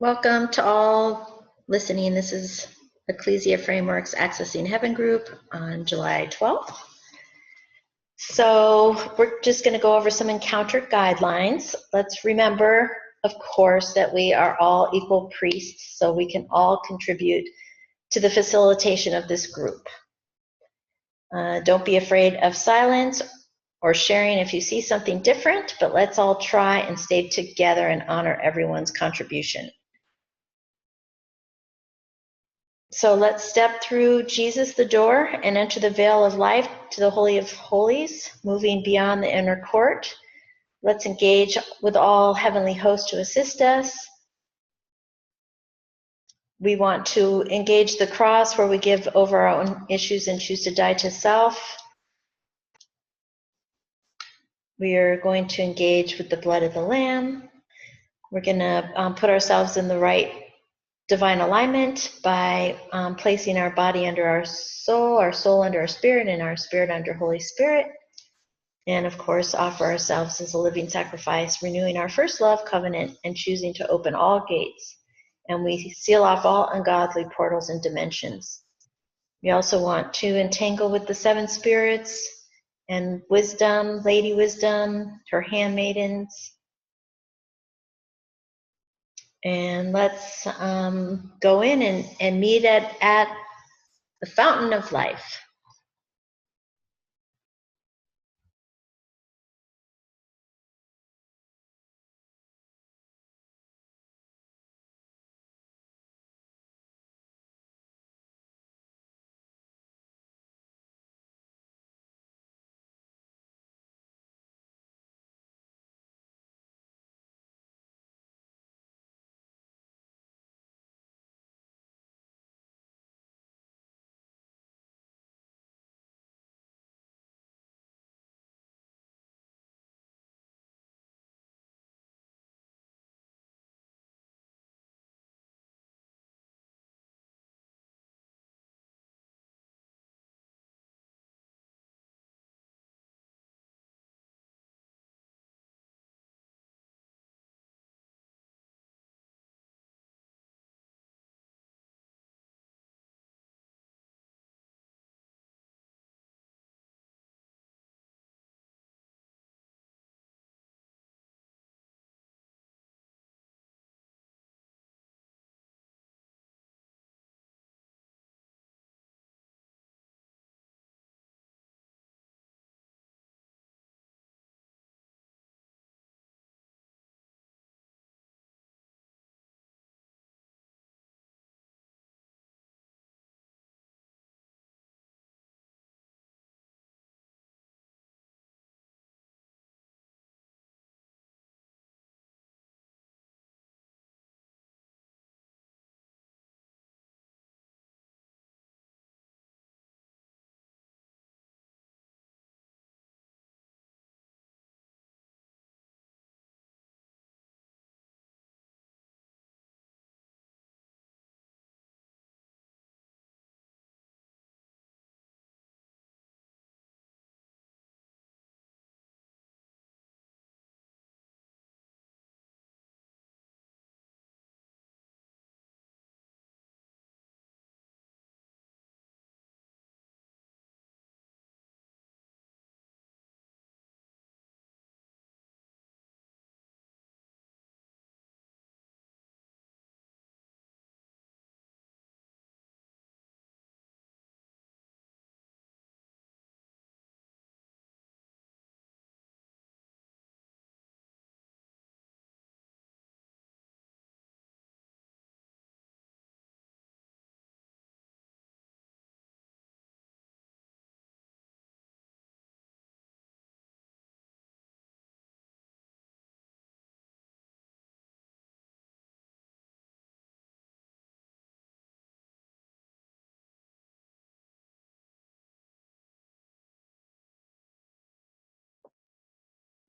Welcome to all listening. This is Ecclesia Frameworks Accessing Heaven group on July 12th. So we're just going to go over some encounter guidelines. Let's remember, of course, that we are all equal priests, so we can all contribute to the facilitation of this group. Don't be afraid of silence or sharing if you see something different, but let's all try and stay together and honor everyone's contribution. So let's step through Jesus the door and enter the veil of life to the Holy of Holies, moving beyond the inner court. Let's engage with all heavenly hosts to assist us. We want to engage the cross where we give over our own issues and choose to die to self. We are going to engage with the blood of the Lamb. We're going to put ourselves in the right divine alignment by placing our body under our soul under our spirit, and our spirit under Holy Spirit. And of course, offer ourselves as a living sacrifice, renewing our first love covenant and choosing to open all gates. And we seal off all ungodly portals and dimensions. We also want to entangle with the seven spirits and wisdom, Lady Wisdom, her handmaidens. And let's go in and meet at the fountain of life.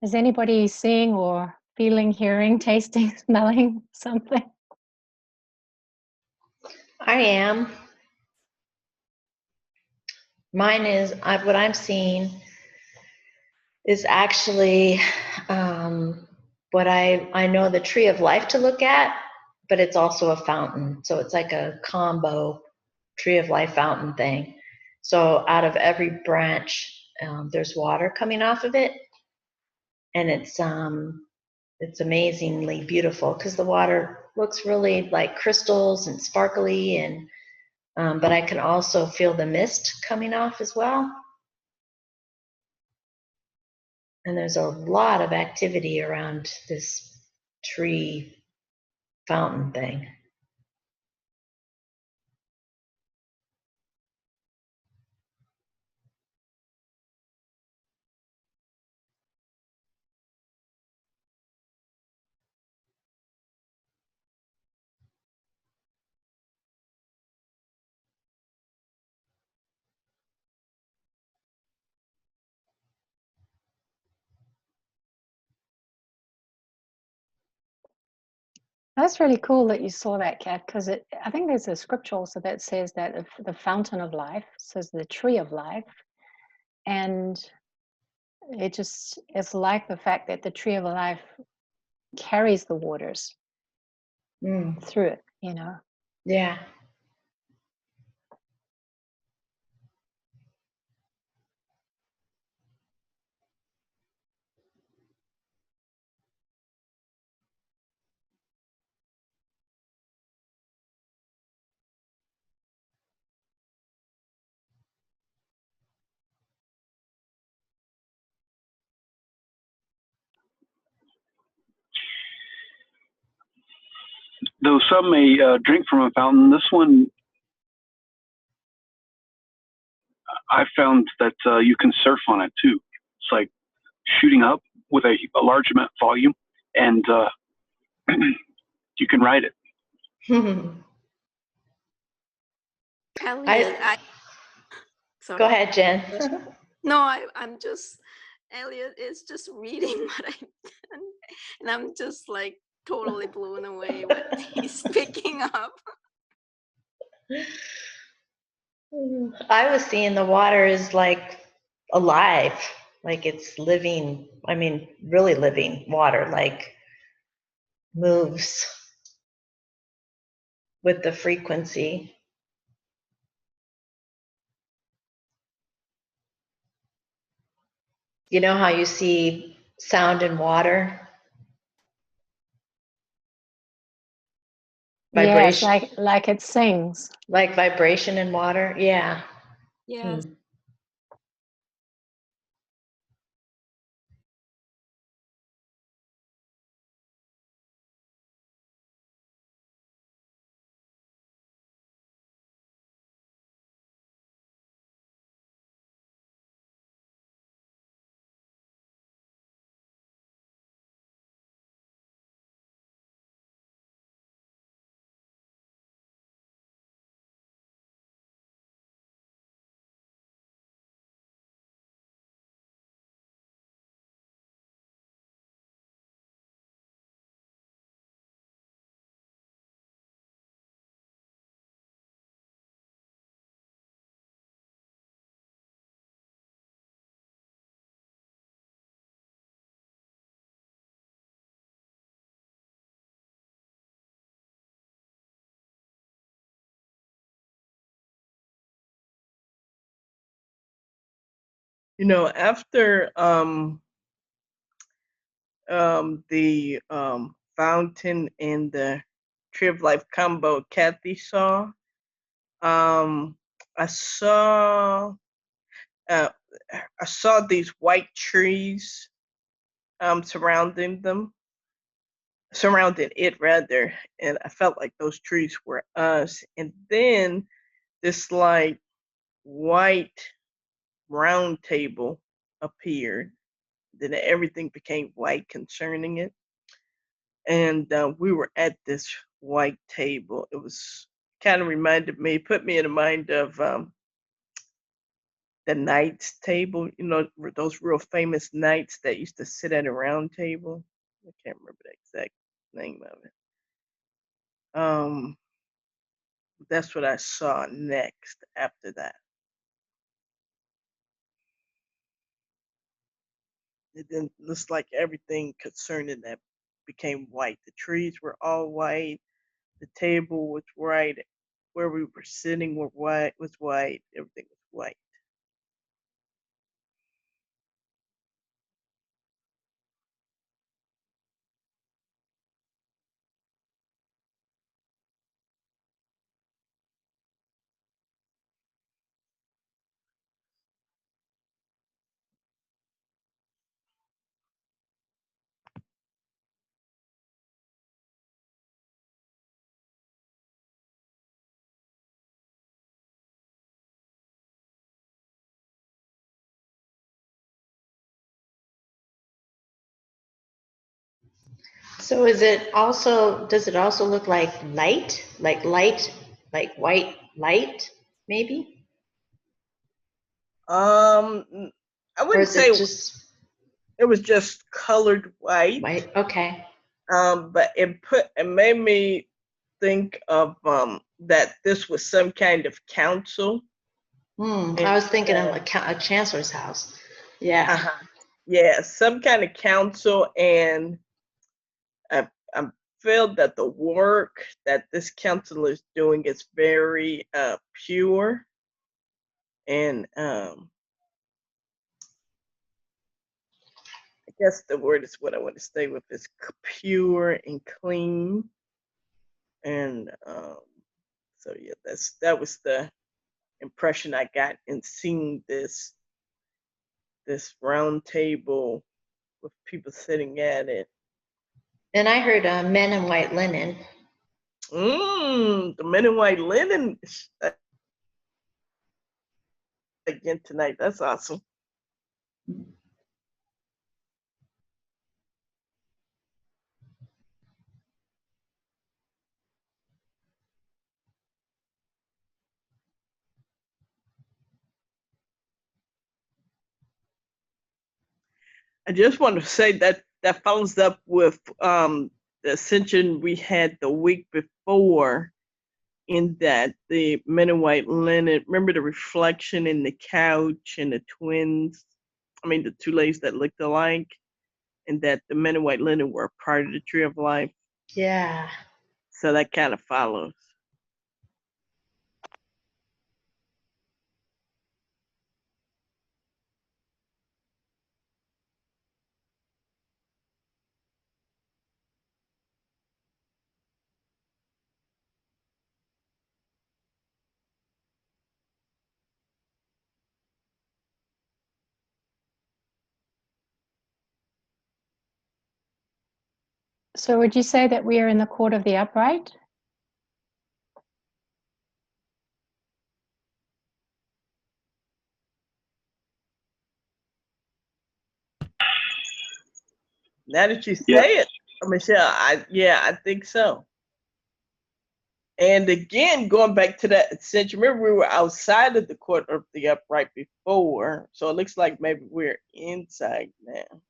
Is anybody seeing or feeling, hearing, tasting, smelling something? I am. Mine is, what I'm seeing is actually what I know the tree of life to look at, but it's also a fountain. So it's like a combo tree of life fountain thing. So out of every branch, there's water coming off of it, and it's amazingly beautiful because the water looks really like crystals and sparkly, and but I can also feel the mist coming off as well. And there's a lot of activity around this tree fountain thing. That's really cool that you saw that, Kat, because I think there's a scripture also that says that if the fountain of life, says the tree of life, and it's like the fact that the tree of life carries the waters through it, you know. Yeah. Though some may drink from a fountain, this one I found that you can surf on it too. It's like shooting up with a large amount of volume, and you can ride it. Elliot, sorry. Go ahead, Jen. No, I'm just, Elliot is just reading what I've done, and I'm just like totally blown away what he's picking up. I was seeing the water is like alive, like it's living. I mean, really living water, like moves with the frequency. You know how you see sound in water? Yes, Vibration. like it sings. Like vibration in water? Yeah. Yes. You know, after the fountain and the tree of life combo Kathy saw, I saw uh, I saw these white trees surrounding it rather, and I felt like those trees were us. And then this like white round table appeared. Then everything became white concerning it. And we were at this white table. It was kind of put me in the mind of the knights table, you know, those real famous knights that used to sit at a round table. I can't remember the exact name of it. That's what I saw next after that. It then looks like everything concerning that became white. The trees were all white. The table was right. Where we were sitting was white. Everything was white. So does it also look like light, like white light, maybe? I Or wouldn't is say it just it was just colored white. white? Okay. But it made me think of that this was some kind of council. I was thinking of a chancellor's house. Yeah. Yeah, some kind of council, and I feel that the work that this council is doing is very pure, and I guess the word is what I want to stay with is pure and clean, and so yeah, that was the impression I got in seeing this round table with people sitting at it. And I heard men in white linen. The men in white linen again tonight. That's awesome. I just want to say that that follows up with the ascension we had the week before, in that the men in white linen, remember the reflection in the couch and the twins, the two ladies that looked alike, and that the men in white linen were part of the tree of life. Yeah. So that kind of follows. So would you say that we are in the court of the upright? Now that you Yeah. say it, Michelle, I think so. And again, going back to that ascension, remember we were outside of the court of the upright before, so it looks like maybe we're inside now.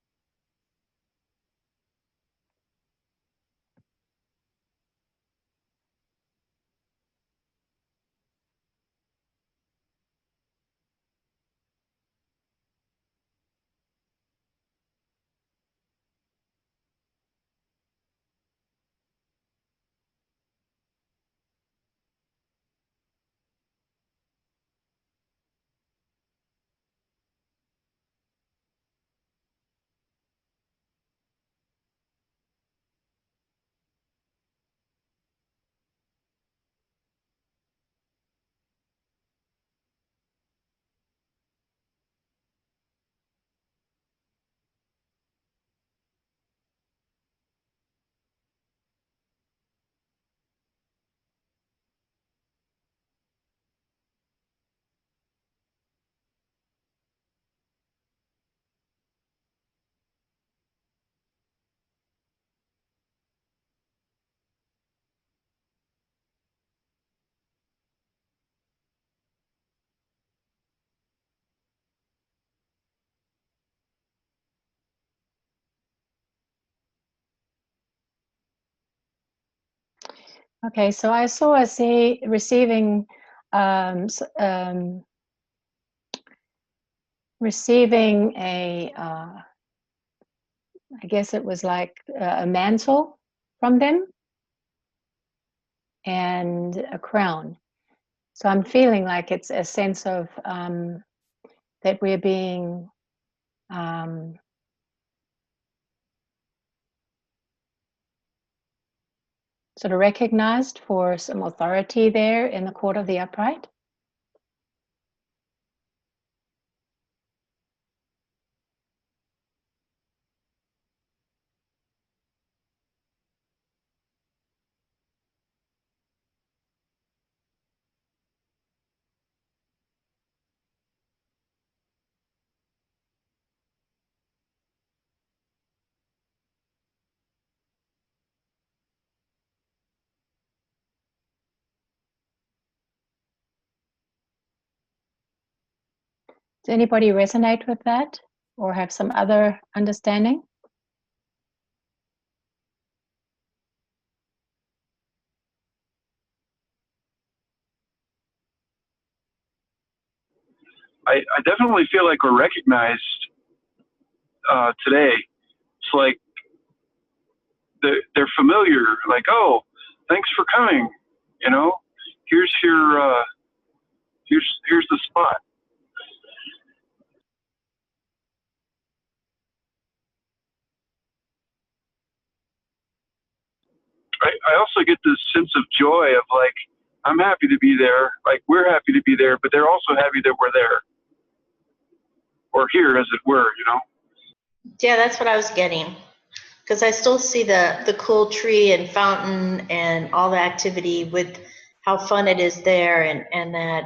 Okay, so I saw us receiving receiving a I guess it was like a mantle from them. and a crown. So I'm feeling like it's a sense of that we're being sort of recognized for some authority there in the court of the upright. Does anybody resonate with that or have some other understanding? I definitely feel like we're recognized today. It's like they're familiar. Like, oh, thanks for coming. You know, here's your here's the spot. I also get this sense of joy of like, I'm happy to be there. Like, we're happy to be there, but they're also happy that we're there or here, as it were. You know. Yeah, that's what I was getting. Because I still see the cool tree and fountain and all the activity with how fun it is there, and that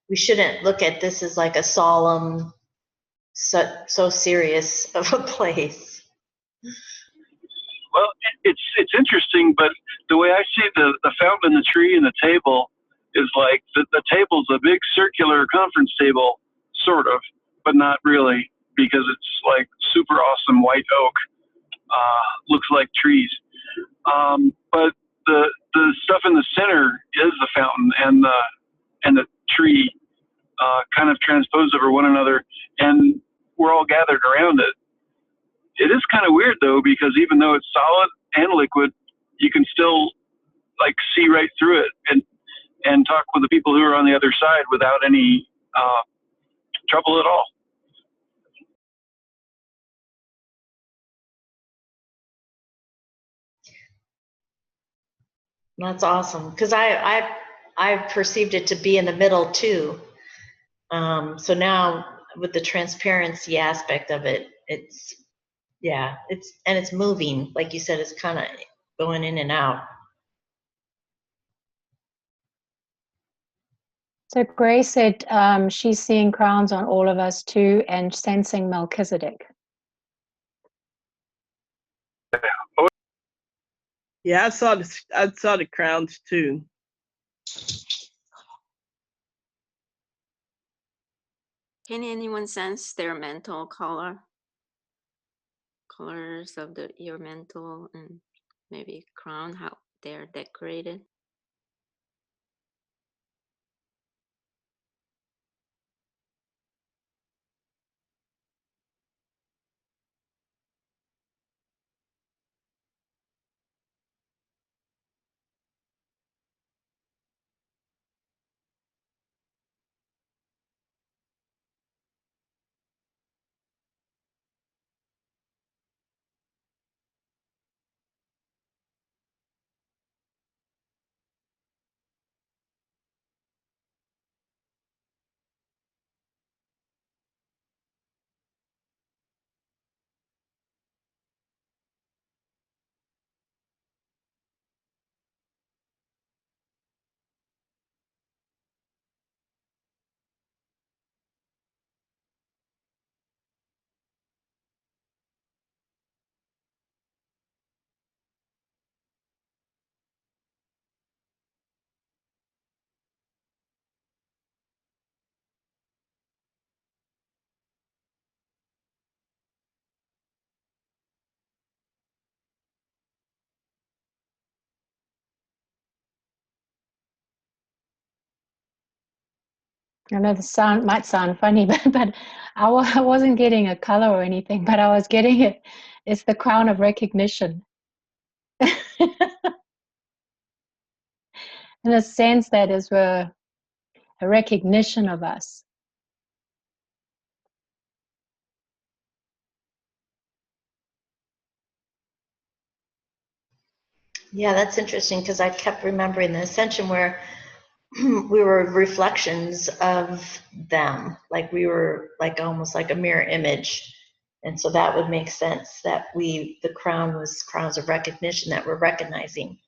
we shouldn't look at this as like a solemn, so serious of a place. Well, it's interesting, but the way I see the fountain and the tree and the table is like the table's a big circular conference table, sort of, but not really, because it's like super awesome white oak, looks like trees. But the stuff in the center is the fountain and the tree, kind of transposed over one another, and we're all gathered around it. It is kind of weird though, because even though it's solid and liquid, you can still like see right through it and talk with the people who are on the other side without any trouble at all. That's awesome, because I perceived it to be in the middle too. So now with the transparency aspect of it, it's moving, like you said, it's kind of going in and out. So Grace said she's seeing crowns on all of us too and sensing Melchizedek. Yeah, I saw the crowns too. Can anyone sense their mental colors of your mental and maybe crown, how they're decorated? I know the sound might sound funny, but I wasn't getting a color or anything, but I was getting it. It's the crown of recognition. In a sense, that is a recognition of us. Yeah, that's interesting because I kept remembering the ascension where we were reflections of them, like we were like almost like a mirror image. And so that would make sense that the crown was crowns of recognition, that we're recognizing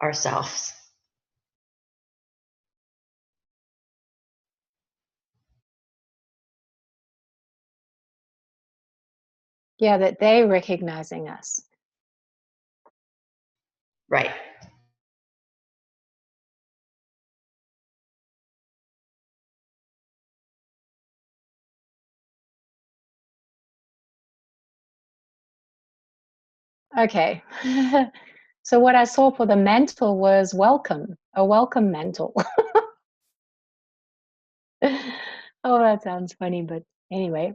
ourselves. Yeah, that they recognizing us. Right. Okay. So what I saw for the mantle was welcome, a welcome mantle. Oh, that sounds funny, but anyway.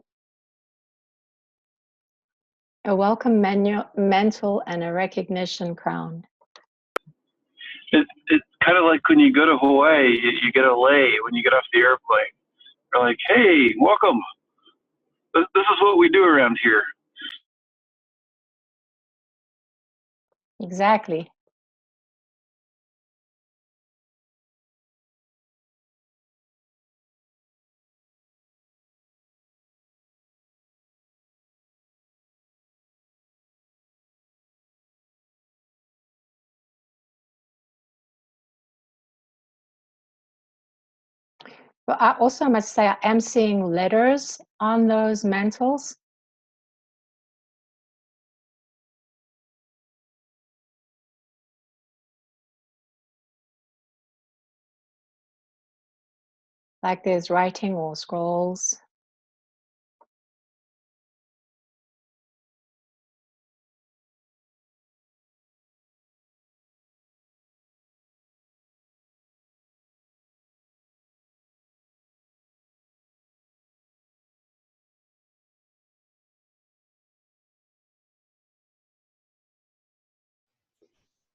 A welcome mantle and a recognition crown. It's kind of like when you go to Hawaii, you get a lei when you get off the airplane. They're like, hey, welcome. This is what we do around here. Exactly. But I also must say I am seeing letters on those mantles. Like there's writing or scrolls.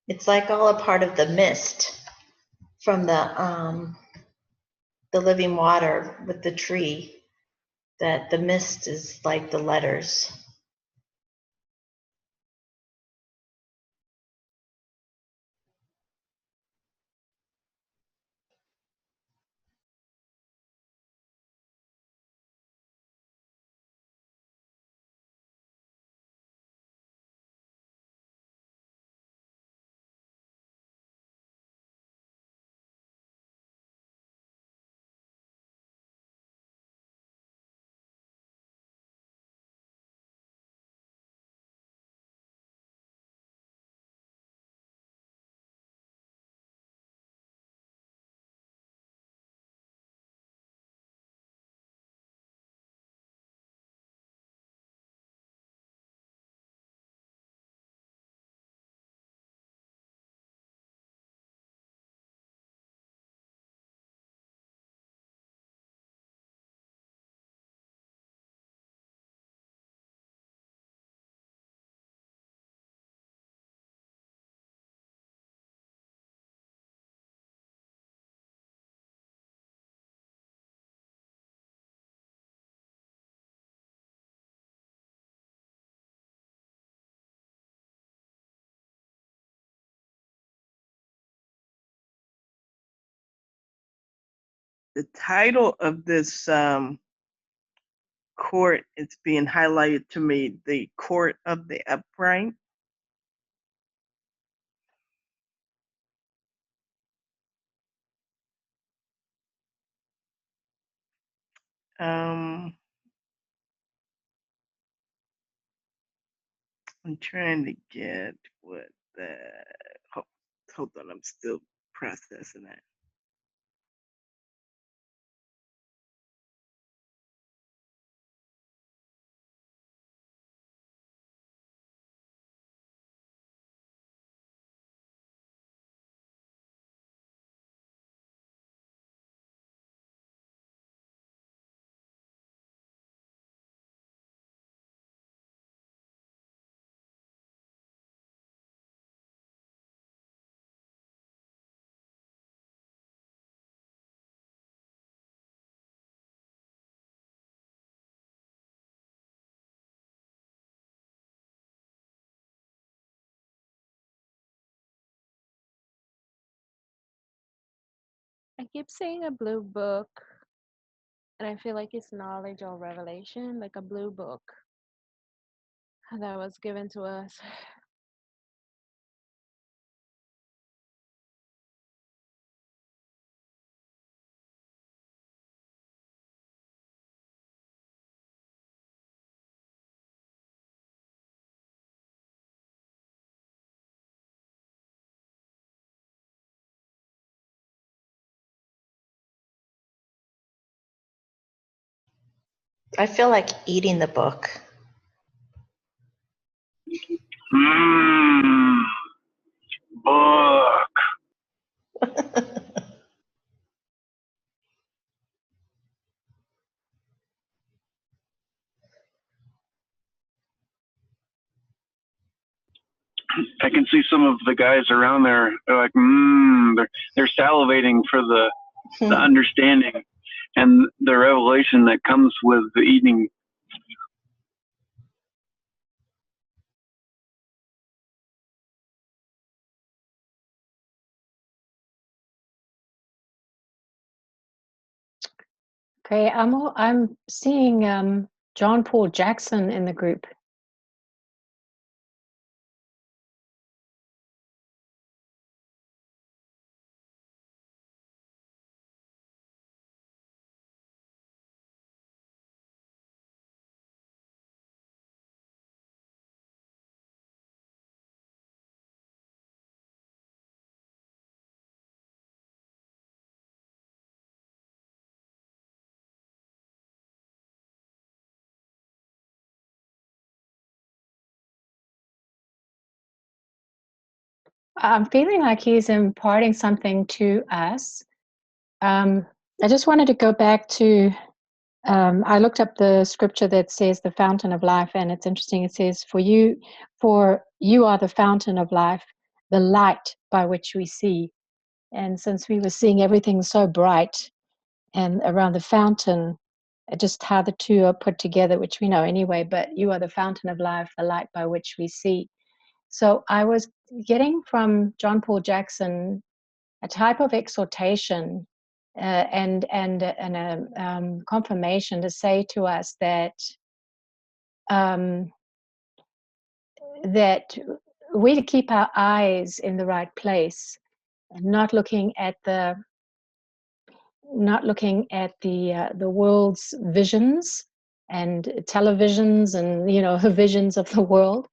It's like all a part of the mist from the living water with the tree, that the mist is like the letters. The title of this court is being highlighted to me, the Court of the Upright. I'm trying to get what the, hold on, I'm still processing that. I keep seeing a blue book, and I feel like it's knowledge or revelation, like a blue book that was given to us. I feel like eating the book. Mmm, book. I can see some of the guys around there. They're like, they're salivating for the understanding and the revelation that comes with the eating. Okay, I'm seeing John Paul Jackson in the group. I'm feeling like he's imparting something to us. I just wanted to go back to, I looked up the scripture that says the fountain of life, and it's interesting. It says, for you are the fountain of life, the light by which we see. And since we were seeing everything so bright and around the fountain, just how the two are put together, which we know anyway, but you are the fountain of life, the light by which we see. So I was getting from John Paul Jackson a type of exhortation and a confirmation to say to us that that we to keep our eyes in the right place, and not looking at the world's visions and televisions and visions of the world,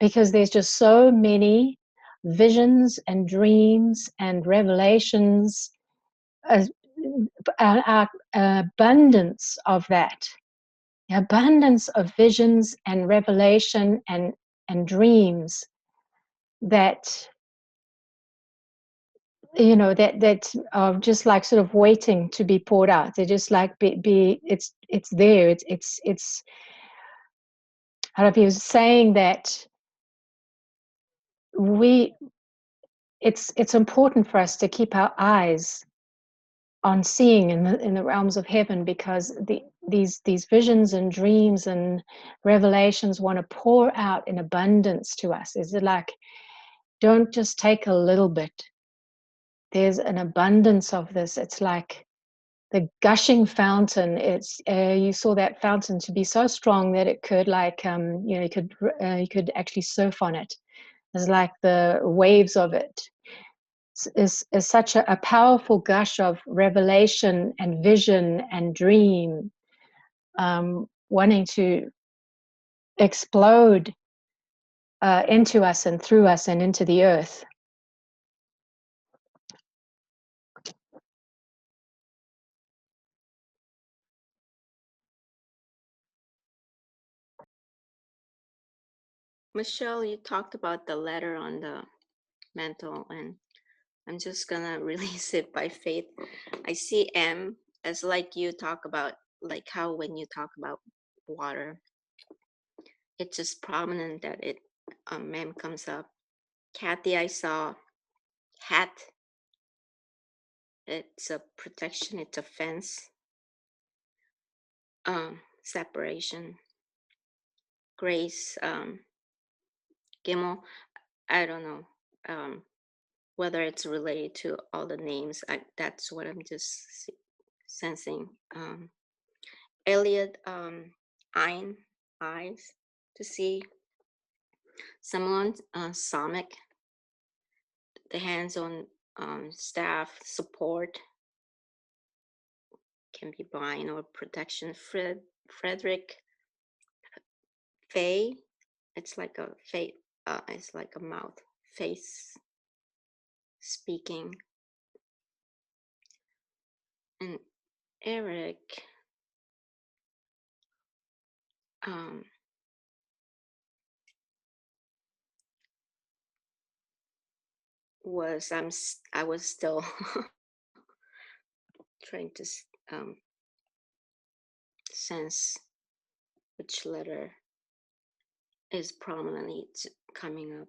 because there's just so many visions and dreams and revelations, abundance of that, abundance of visions and revelation and dreams that that are just like sort of waiting to be poured out. They're just like it's there. It's I don't know if he was saying that it's important for us to keep our eyes on seeing in the realms of heaven, because these visions and dreams and revelations want to pour out in abundance to us. Is it like, don't just take a little bit. There's an abundance of this. It's like the gushing fountain. It's you saw that fountain to be so strong that it could you could actually surf on it. It's like the waves of it is such a powerful gush of revelation and vision and dream, wanting to explode into us and through us and into the earth. Michelle, you talked about the letter on the mantle, and I'm just gonna release it by faith. I see M as like you talk about, like how when you talk about water, it's just prominent that it M comes up. Kathy, I saw hat. It's a protection. It's a fence. Separation. Grace. Gimel. I don't know. whether it's related to all the names. That's what I'm just sensing. Elliot, Ein, eyes to see. Someone, Samic, the hands-on staff support can be bind or protection. Frederick, Faye, it's like a face, it's like a mouth, face speaking. And Eric, I was still trying to sense which letter is prominently coming up.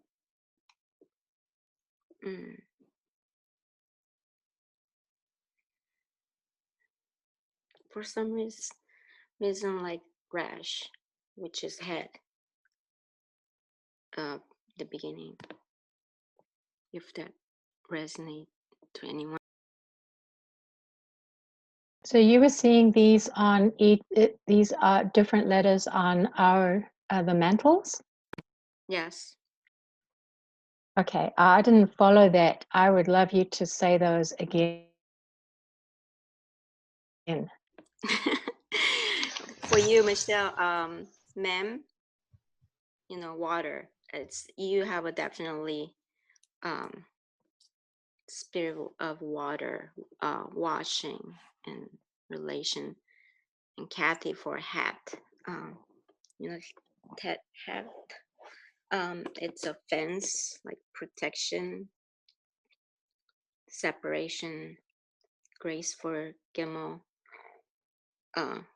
For some reason, like rash, which is head, the beginning, if that resonates to anyone. So you were seeing these on these are different letters on our the mantles? Yes. Okay, I didn't follow that. I would love you to say those again. For you, Michelle, mem, you know, water. It's you have a definitely spirit of water, washing and relation. And Kathy for hat, you know, hat. It's a fence, like protection, separation. Grace for Gimel,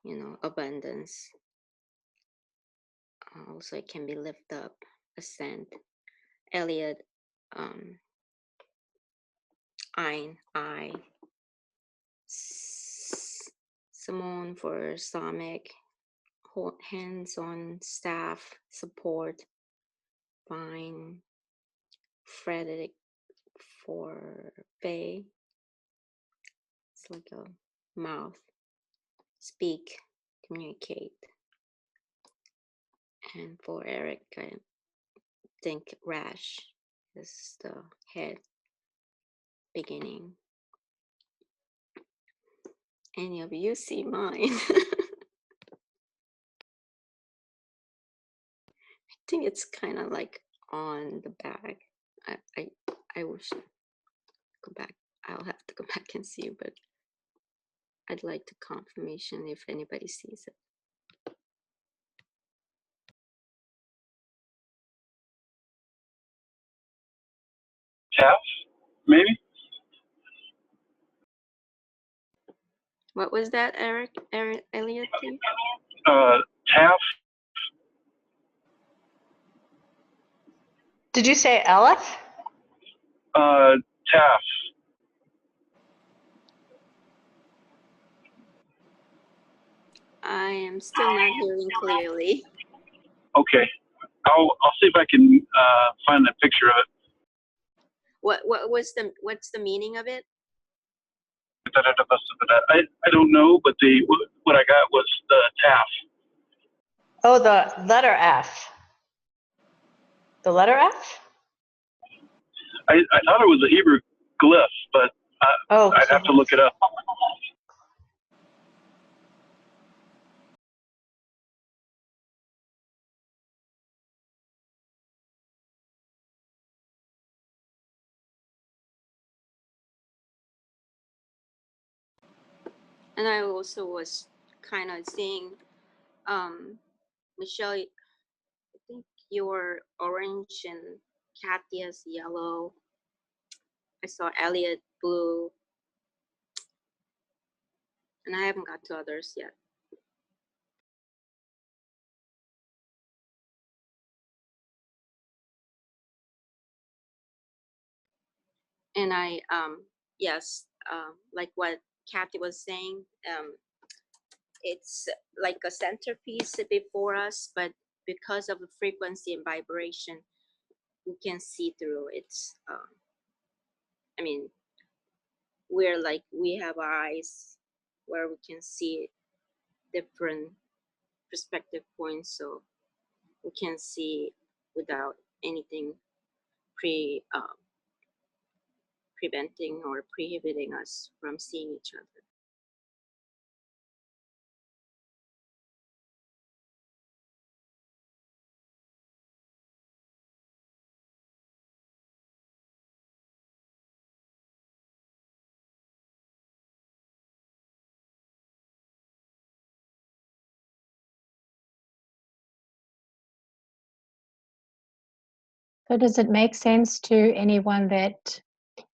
you know, abundance. Also, it can be lift up, ascent. Elliot, Ein, I. Simone for stomach, hands on staff, support. Fine. Frederick for Faye. It's like a mouth. Speak, communicate. And for Eric, I think rash is the head, beginning. Any of you see mine? I think it's kind of like on the back. I wish go back. I'll have to go back and see, but I'd like the confirmation if anybody sees it. Taff, maybe? What was that, Eric? Elliot, please? Taff. Did you say Aleph? Taff. I am still not hearing clearly. Okay. I'll see if I can find a picture of it. What's the meaning of it? I don't know, but what I got was the Taff. Oh, the letter F. The letter F? I thought it was a Hebrew glyph, but I'd have to look it up. And I also was kind of seeing, Michelle, I think you're orange and Kathy is yellow. I saw Elliot blue. And I haven't got to others yet. And I, yes, like what Kathy was saying, it's like a centerpiece before us, but because of the frequency and vibration, we can see through its I mean, we're like, we have eyes where we can see different perspective points, so we can see without anything preventing or prohibiting us from seeing each other. So does it make sense to anyone that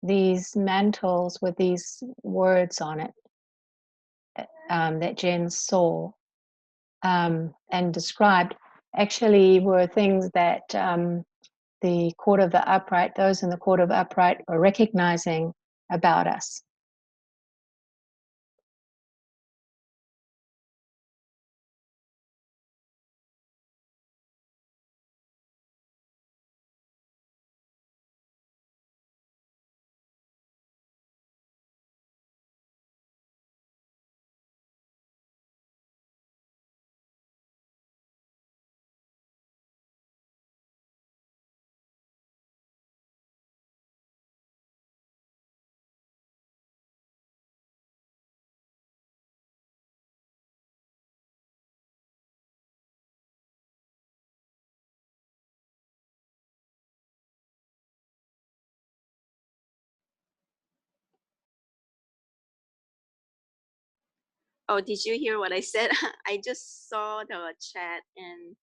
these mantles with these words on it that Jen saw and described actually were things that the court of the upright, those in the court of upright, are recognizing about us? Oh, did you hear what I said? I just saw the chat, and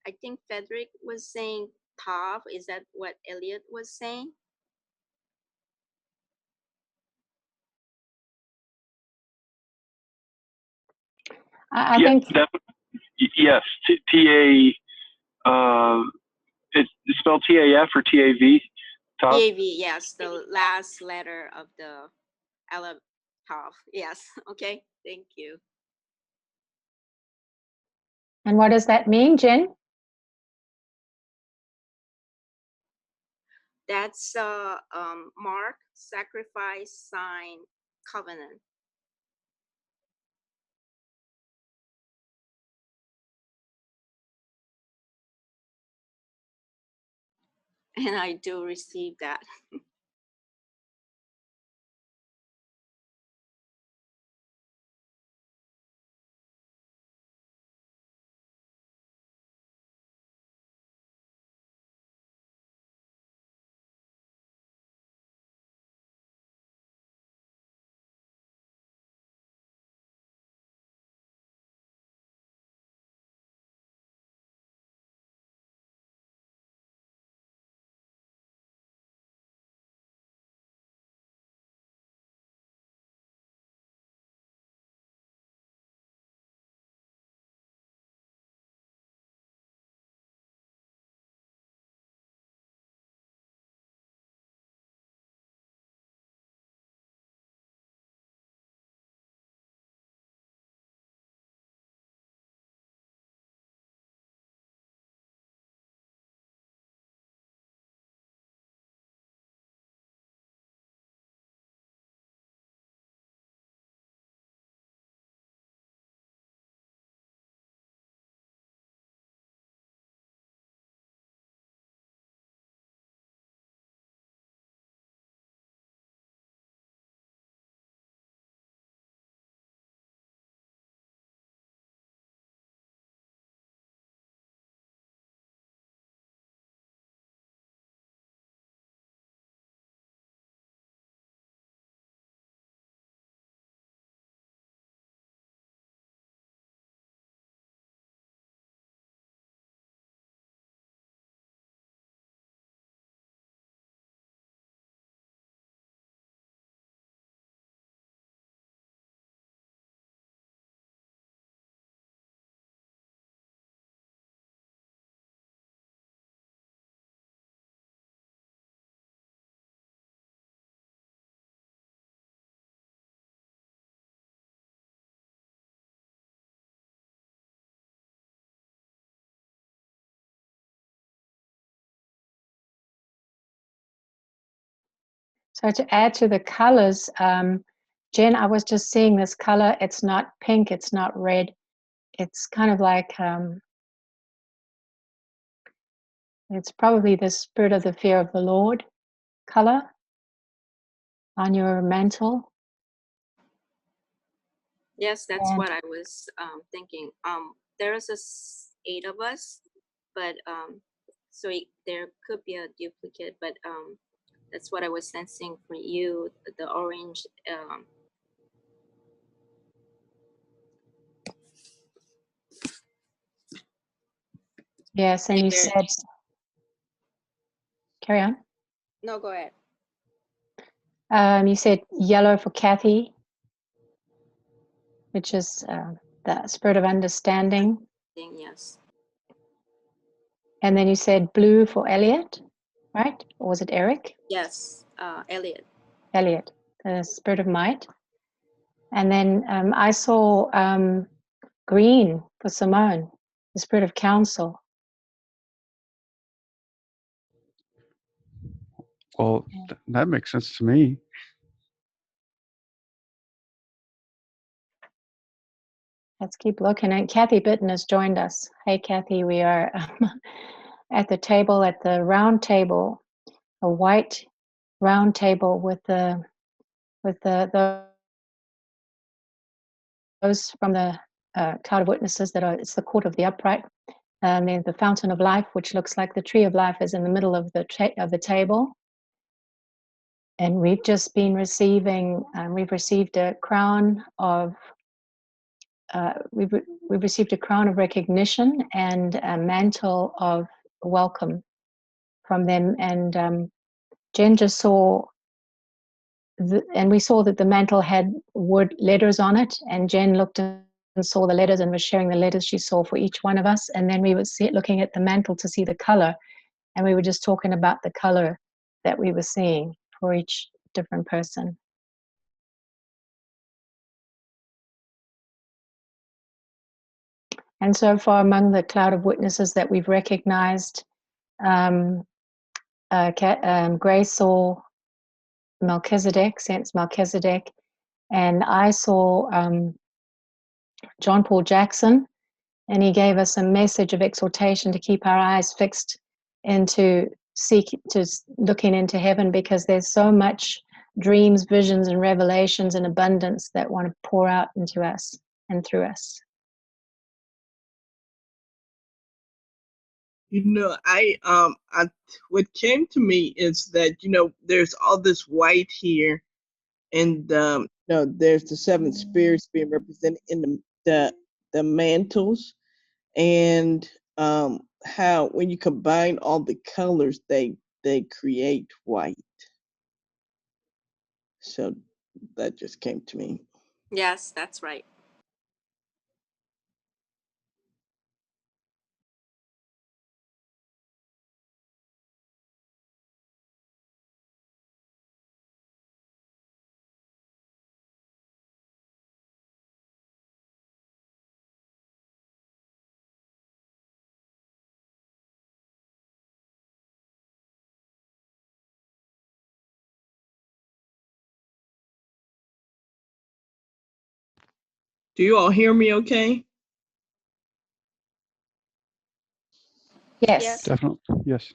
I think Frederick was saying top. Is that what Elliot was saying? I Yeah, think yes. It's spelled TAF or TAV. Top. TAV, yes, the last letter of the top. Yes, okay, thank you. and what does that mean, Jen? That's mark, sacrifice, sign, covenant. And I do receive that. So to add to the colors, Jen, I was just seeing this color. It's not pink, it's not red. It's kind of like, it's probably the spirit of the fear of the Lord color on your mantle. Yes, that's And what I was thinking. There is 8 of us, but so there could be a duplicate, but that's what I was sensing for you. The orange. yes, and Like you there. said, carry on. No, go ahead. You said yellow for Kathy, which is the spirit of understanding. Yes. And then you said blue for Elliot, right? Or was it Eric? Yes. Elliot. Elliot, the spirit of might. And then I saw green for Simone, the spirit of counsel. Well, that makes sense to me. Let's keep looking. And Kathy Bitten has joined us. Hey, Kathy, we are at the table, at the round table, a white round table with the those from the cloud of witnesses that are, it's the court of the upright. There's the fountain of life, which looks like the tree of life is in the middle of the table. And we've just been receiving, we've received a crown of, we've received a crown of recognition and a mantle of welcome from them. And Jen just saw, and we saw that the mantle had word letters on it, and Jen looked and saw the letters and was sharing the letters she saw for each one of us. And then we were looking at the mantle to see the color, and we were just talking about the color that we were seeing for each different person. And so far, among the cloud of witnesses that we've recognized, Grace saw Melchizedek, Saint Melchizedek, and I saw John Paul Jackson, and he gave us a message of exhortation to keep our eyes fixed into looking into heaven, because there's so much dreams, visions, and revelations in abundance that want to pour out into us and through us. What came to me is that, there's all this white here, and there's the 7 spirits being represented in the mantles, and how when you combine all the colors, they create white. So that just came to me. Yes, that's right. Do you all hear me okay? Yes. Yes. Definitely. Yes.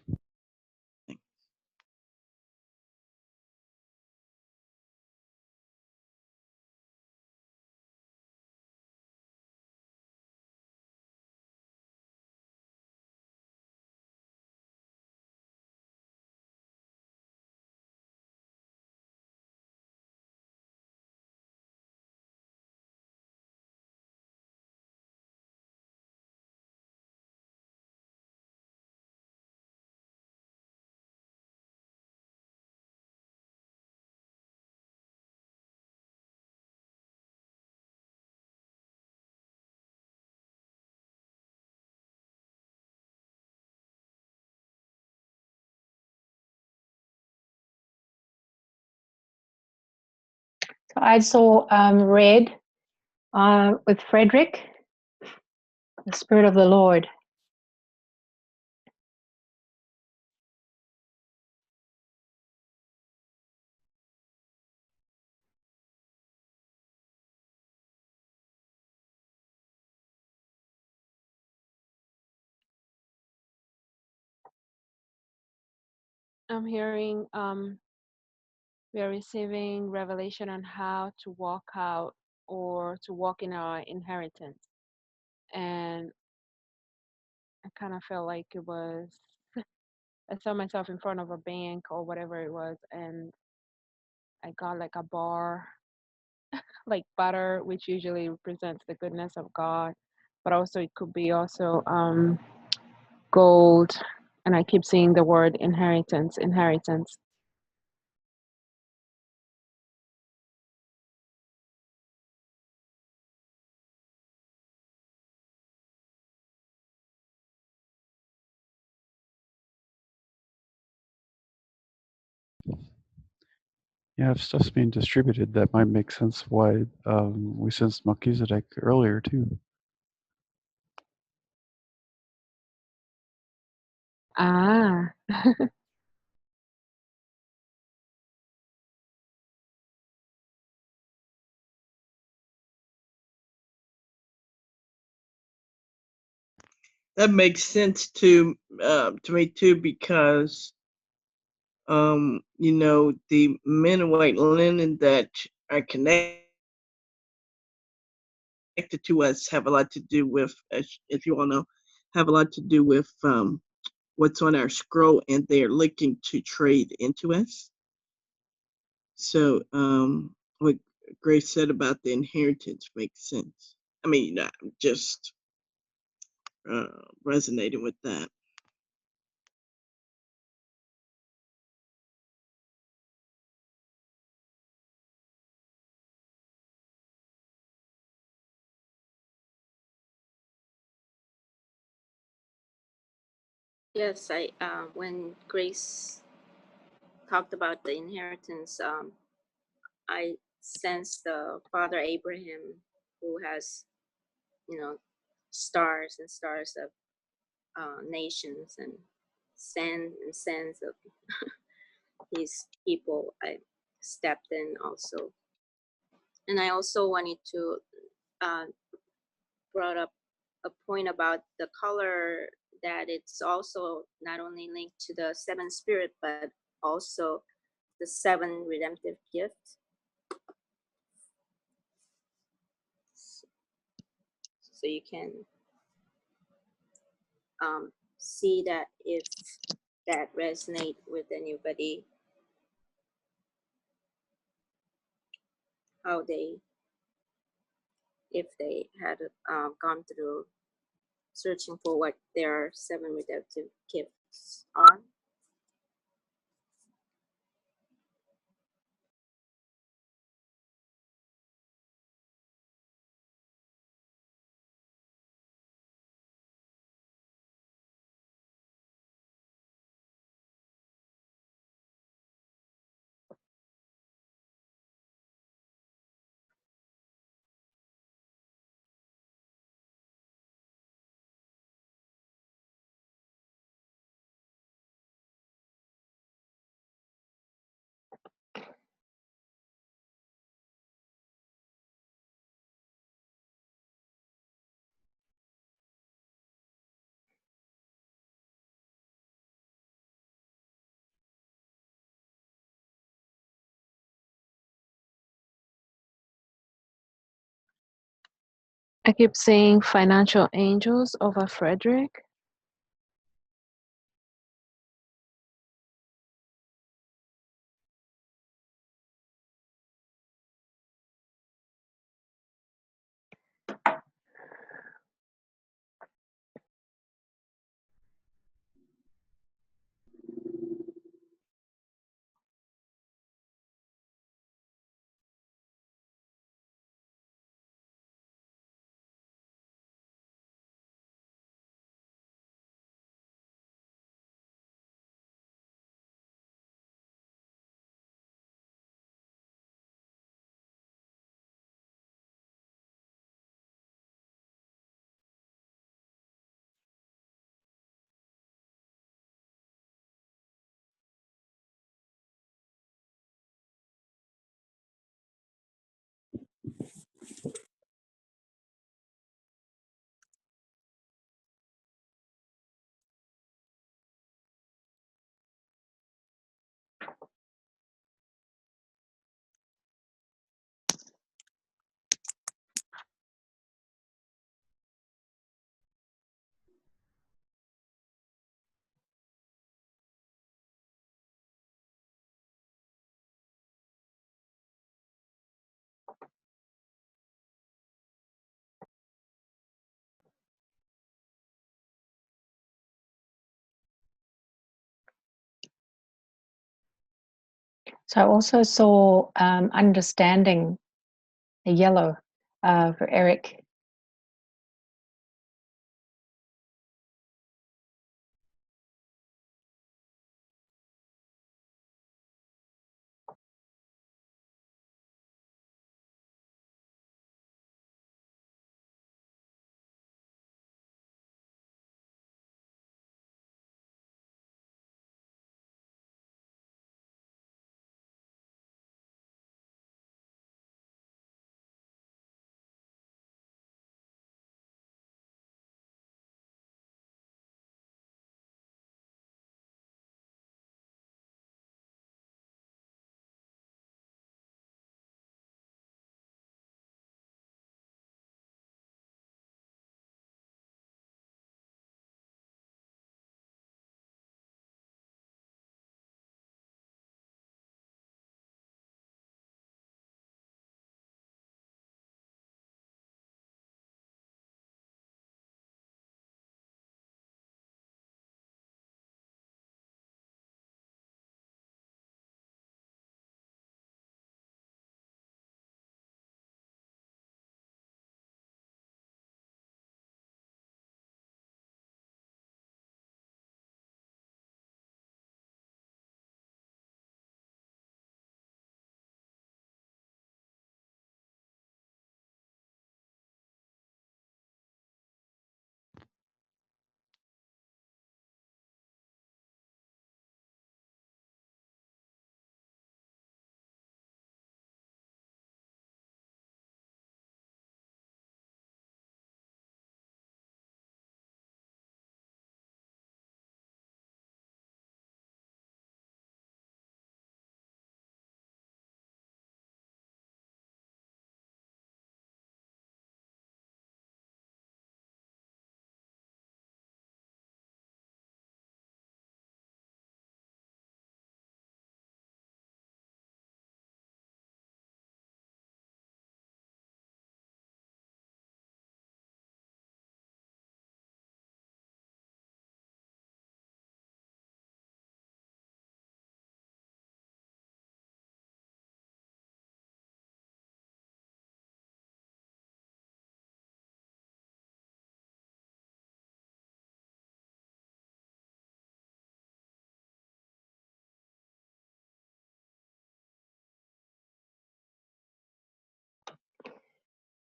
So I saw red with Frederick, the Spirit of the Lord. I'm hearing we are receiving revelation on how to walk out or to walk in our inheritance. And I kind of felt like it was, I saw myself in front of a bank or whatever it was, and I got like a bar, like butter, which usually represents the goodness of God, but also it could be also gold. And I keep seeing the word inheritance, inheritance. Yeah, if stuff's being distributed, that might make sense why we sensed Melchizedek earlier too. Ah, That makes sense to me too, because the men in white linen that are connected to us have a lot to do with, if you all know, have a lot to do with what's on our scroll, and they're looking to trade into us. So what Grace said about the inheritance makes sense. I mean, I'm just resonating with that. Yes, I when Grace talked about the inheritance, I sense the Father Abraham, who has, you know, stars and stars of nations and sands of his people. I stepped in also, and I also wanted to uh, brought up a point about the color, that it's also not only linked to the seven spirit, but also the seven redemptive gifts. So you can see that if that resonate with anybody, how they, if they had gone through searching for what their seven redemptive gifts are. I keep saying financial angels over Frederick. So I also saw understanding, the yellow for Eric.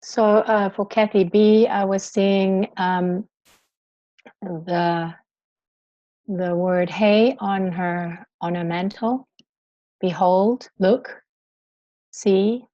So for Kathy B, I was seeing the word "hey" on her mantle. Behold, look, see.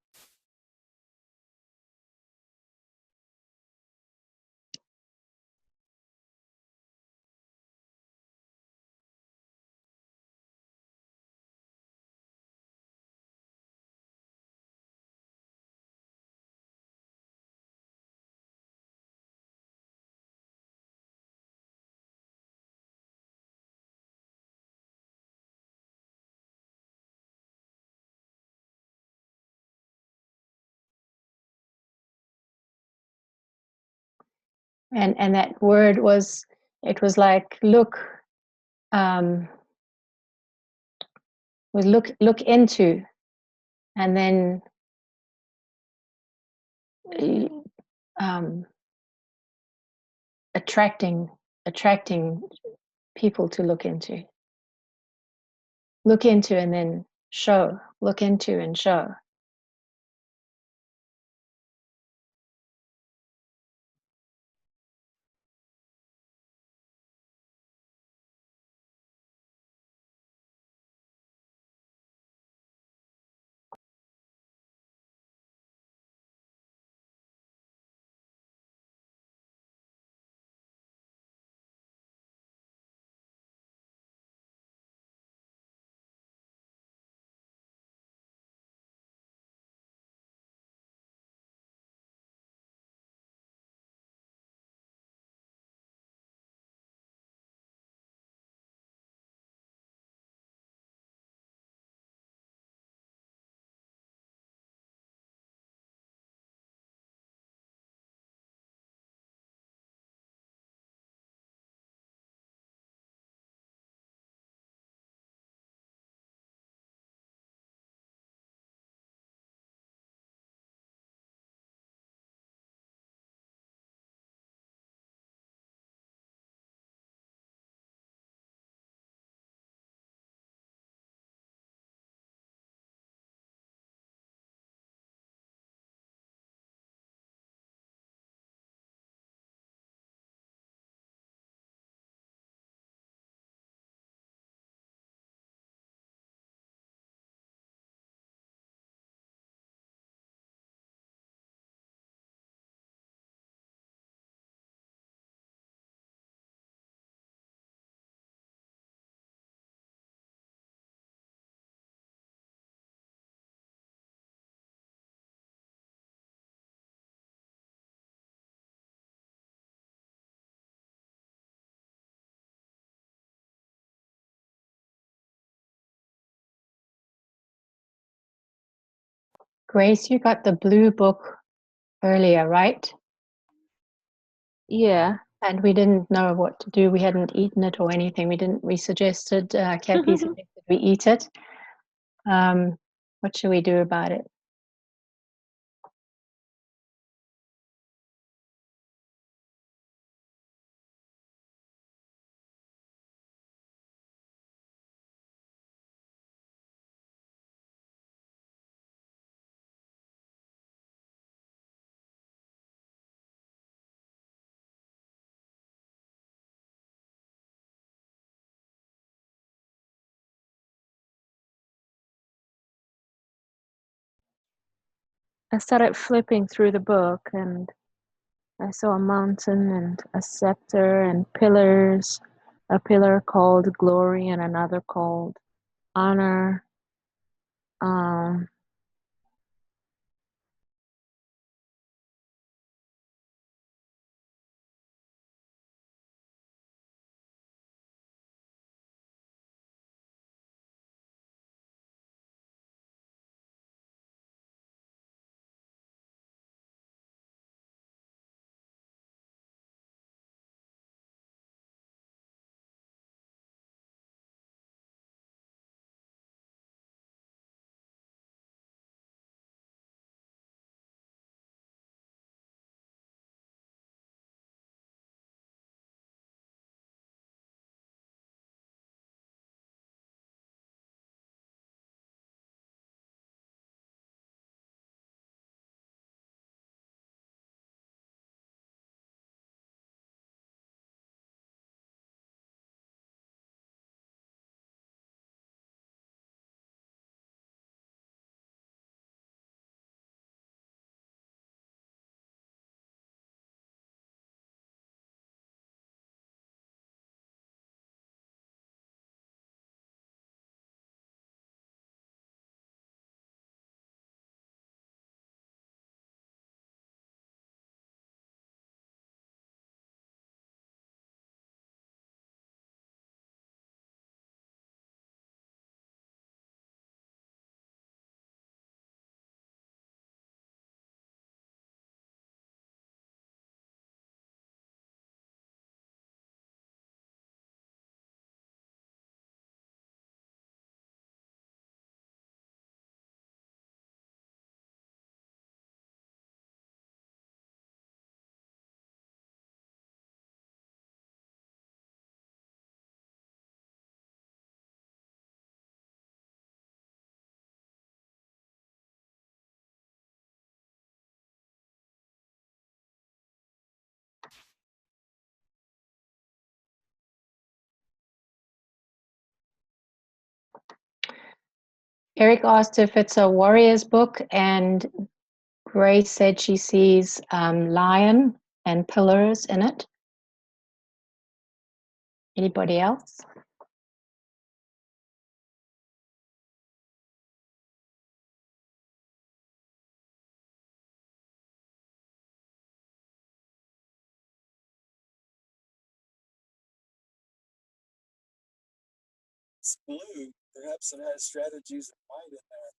And that word was, it was like look, was look into, and then um, attracting people to look into, and then show, look into and show. Grace, you got the blue book earlier, right? Yeah. And we didn't know what to do. We hadn't eaten it or anything. We suggested, Kathy suggested we eat it. What should we do about it? I started flipping through the book and I saw a mountain and a scepter and pillars, a pillar called glory and another called honor. Um, Eric asked if it's a warrior's book, and Grace said she sees lion and pillars in it. Anybody else? It's blue. Perhaps it has strategies of mind in there.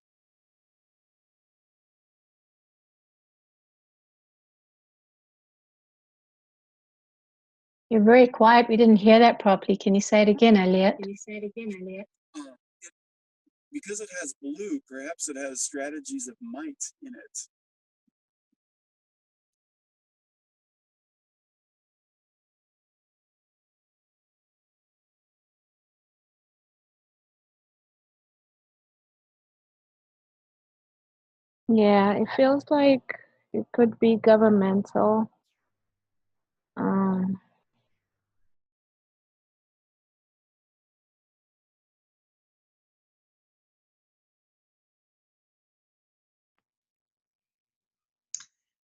You're very quiet. We didn't hear that properly. Can you say it again, Elliot? It, because it has blue, perhaps it has strategies of might in it. yeah, it feels like it could be governmental. Um,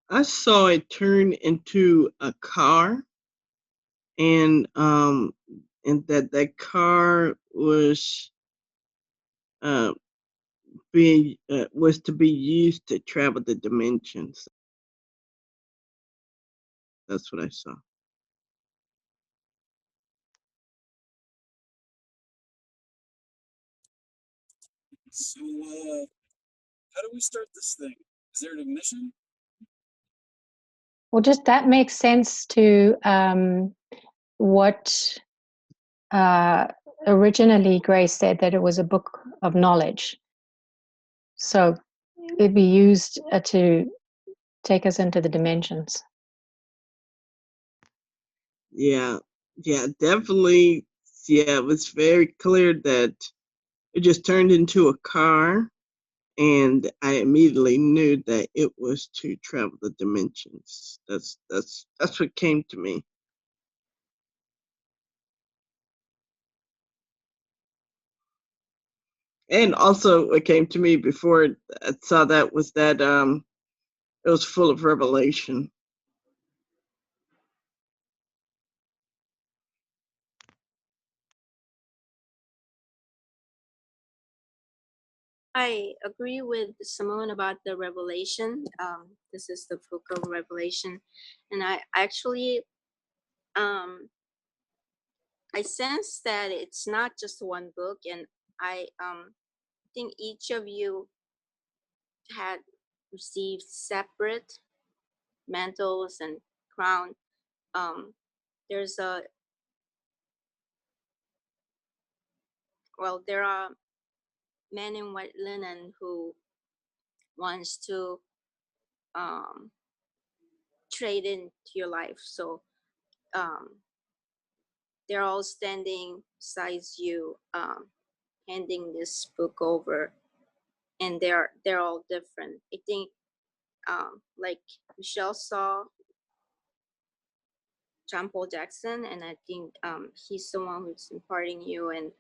I saw it turn into a car, and that car was was to be used to travel the dimensions. That's what I saw. So, How do we start this thing? Is there an ignition? Well, just that makes sense to what originally Grace said, that it was a book of knowledge. So it'd be used to take us into the dimensions. Yeah, yeah, definitely. Yeah, it was very clear that it just turned into a car, and I immediately knew that it was to travel the dimensions. That's what came to me. And also, what came to me before I saw that was that it was full of revelation. I agree with Simone about the revelation. This is the book of Revelation, and I actually I sense that it's not just one book, and I think each of you had received separate mantles and crown. There's a there are men in white linen who wants to um, trade into your life. So they're all standing beside you, handing this book over, and they're all different. I think like Michelle saw John Paul Jackson, and I think he's the one who's imparting you. And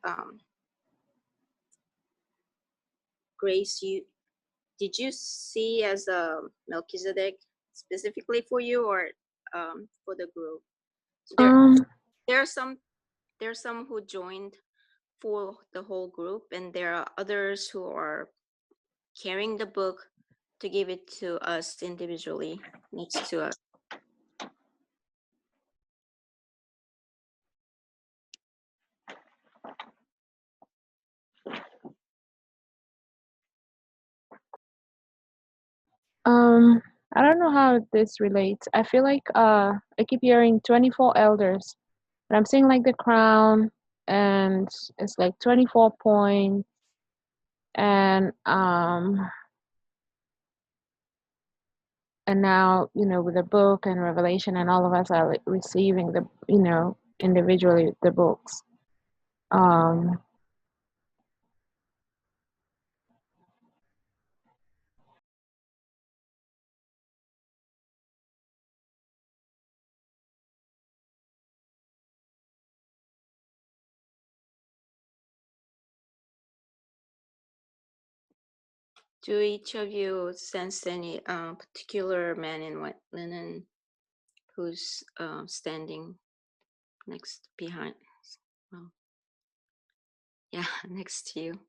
Grace, did you see as a Melchizedek specifically for you, or for the group? So there are some who joined for the whole group, and there are others who are carrying the book to give it to us individually next to us. I don't know how this relates. I feel like I keep hearing 24 elders, but I'm seeing like the crown, and it's like 24 points, and now, you know, with the book and Revelation, and all of us are like receiving the, you know, individually the books. Do each of you sense any particular man in white linen who's standing next behind? Well, yeah, next to you.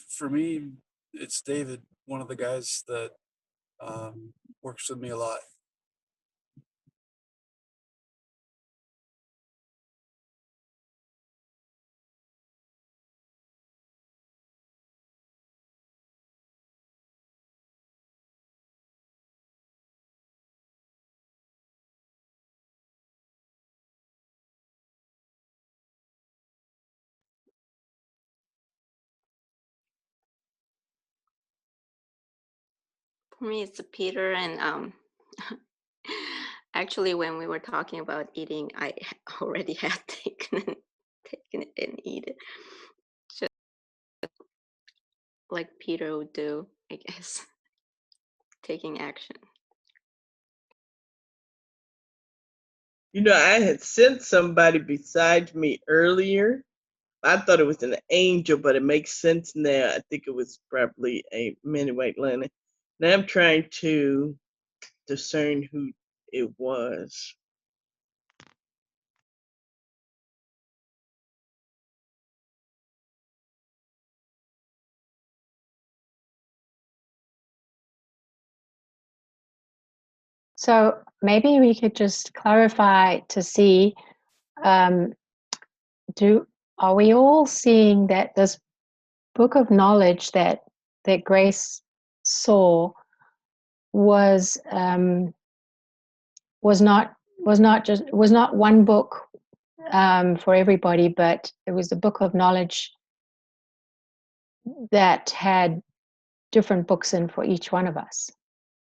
For me, it's David, one of the guys that works with me a lot. For me, it's Peter, and actually, when we were talking about eating, I already had taken it and eat it, just like Peter would do, I guess, taking action. You know, I had sent somebody beside me earlier. I thought it was an angel, but it makes sense now. I think it was probably a man in white linen. Now I'm trying to discern who it was. So maybe we could just clarify to see, are we all seeing that this book of knowledge that Grace saw was not one book for everybody, but it was a book of knowledge that had different books in for each one of us.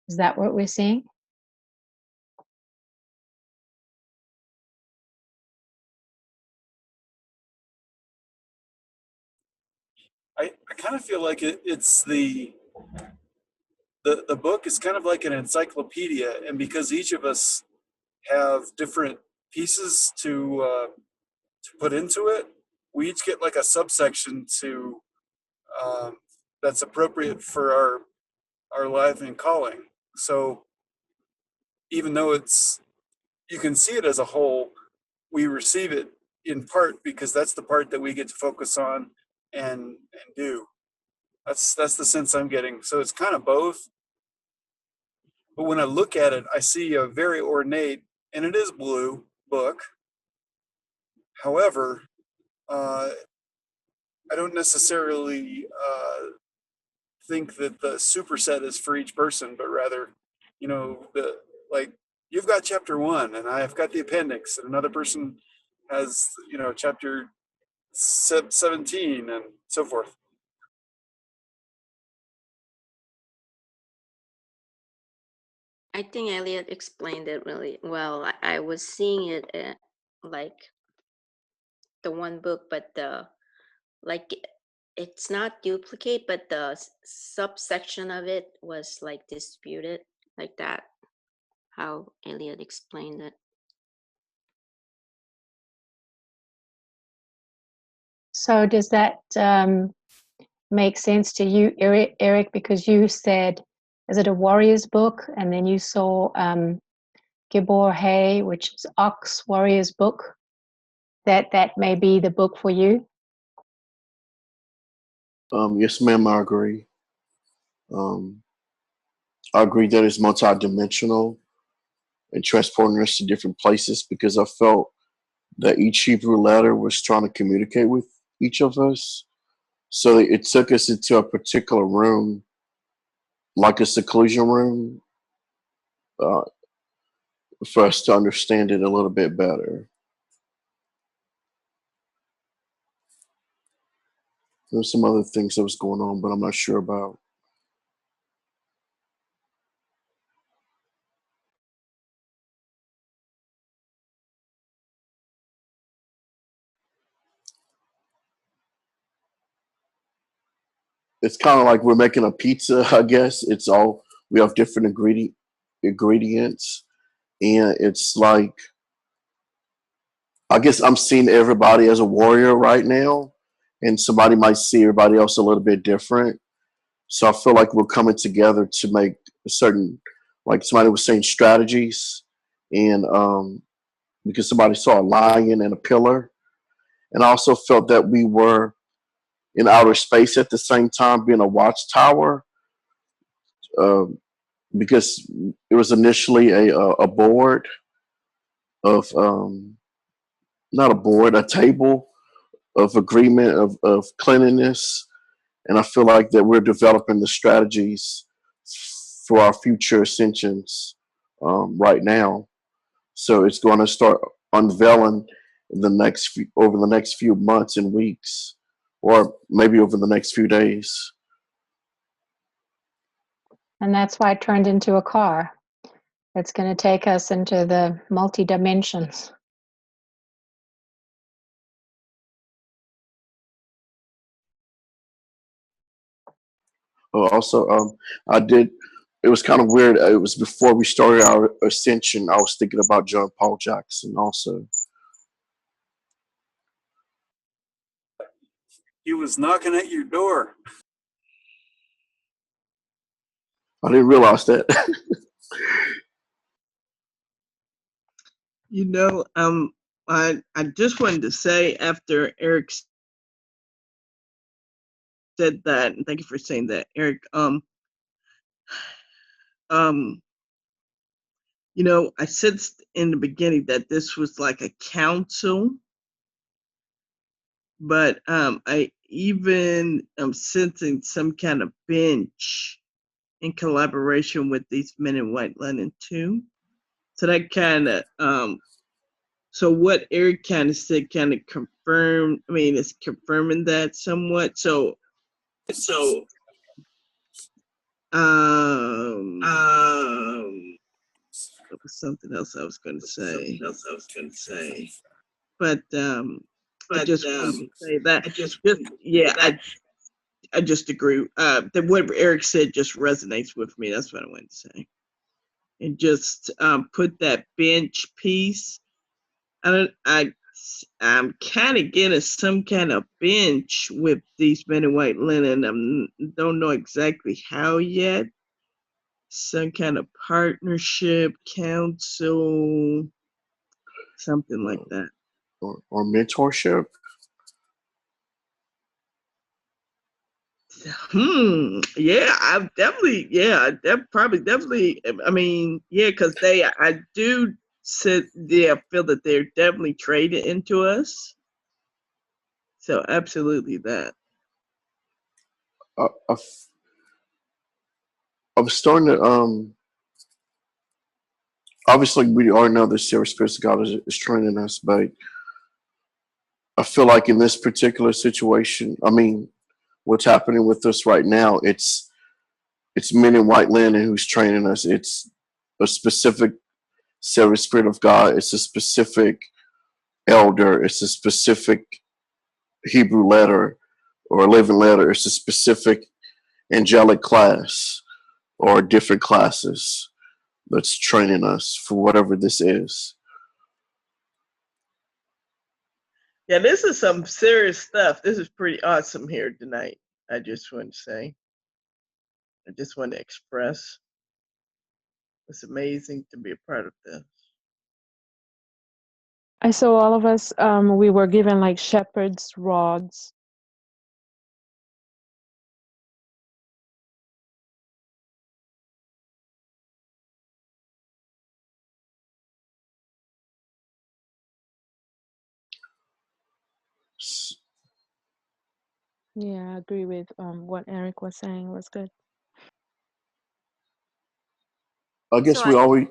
Is that what we're seeing? I kind of feel like it's the book is kind of like an encyclopedia, and because each of us have different pieces to put into it, we each get like a subsection to that's appropriate for our life and calling. So even though you can see it as a whole, we receive it in part because that's the part that we get to focus on and do. That's the sense I'm getting. So it's kind of both. But when I look at it, I see a very ornate, and it is blue book. However, I don't necessarily think that the superset is for each person, but rather, like you've got chapter 1, and I've got the appendix, and another person has chapter 17, and so forth. I think Elliot explained it really well. I was seeing it like the one book, but like it's not duplicate, but the subsection of it was like disputed, like that. How Elliot explained it. So does that make sense to you, Eric? Because you said, is it a warrior's book? And then you saw Gibor Hay, which is Ox Warrior's book. That may be the book for you. Yes, ma'am, I agree. I agree that it's multidimensional and transporting us to different places because I felt that each Hebrew letter was trying to communicate with each of us. So it took us into a particular room, like a seclusion room, uh, for us to understand it a little bit better. There's some other things that was going on, but I'm not sure about. It's kind of like we're making a pizza, I guess. We have different ingredients, and it's like I guess I'm seeing everybody as a warrior right now, and somebody might see everybody else a little bit different. So I feel like we're coming together to make a certain, like somebody was saying, strategies, and because somebody saw a lion and a pillar, and I also felt that we were in outer space at the same time, being a watchtower, um, because it was initially a board of not a board, a table of agreement of cleanliness. And I feel like that we're developing the strategies for our future ascensions right now. So it's going to start unveiling over the next few months and weeks, or maybe over the next few days. And that's why it turned into a car. It's going to take us into the multi-dimensions. Also, I did. It was kind of weird. It was before we started our ascension. I was thinking about John Paul Jackson also. He was knocking at your door. I didn't realize that. I just wanted to say after Eric said that, and thank you for saying that, Eric. Um, You know, I sensed in the beginning that this was like a council, but I even am sensing some kind of bench in collaboration with these men in white linen too. So that kind of so what Eric kind of said kind of confirmed. I mean, it's confirming that somewhat. So um there was something else I was going to say. But I just wanted to say that. Just yeah, I just agree. That what Eric said just resonates with me. That's what I wanted to say. And just put that bench piece. I'm kind of getting some kind of bench with these men in white linen. I don't know exactly how yet. Some kind of partnership, council, something like that. Or mentorship. Yeah, I've definitely. Yeah, that probably definitely. I mean, yeah, because I do sit. Yeah, feel that they're definitely traded into us. So absolutely that. I, I, I'm starting to obviously we already know the Spirit of God is training us, but I feel like in this particular situation, I mean, what's happening with us right now, it's men in white linen who's training us. It's a specific Spirit of God. It's a specific elder. It's a specific Hebrew letter or a living letter. It's a specific angelic class or different classes that's training us for whatever this is. Yeah, this is some serious stuff. This is pretty awesome here tonight. I just want to say. I just want to express. It's amazing to be a part of this. I saw all of us, we were given like shepherd's rods. Yeah, I agree with what Eric was saying. Was good. I guess So we I always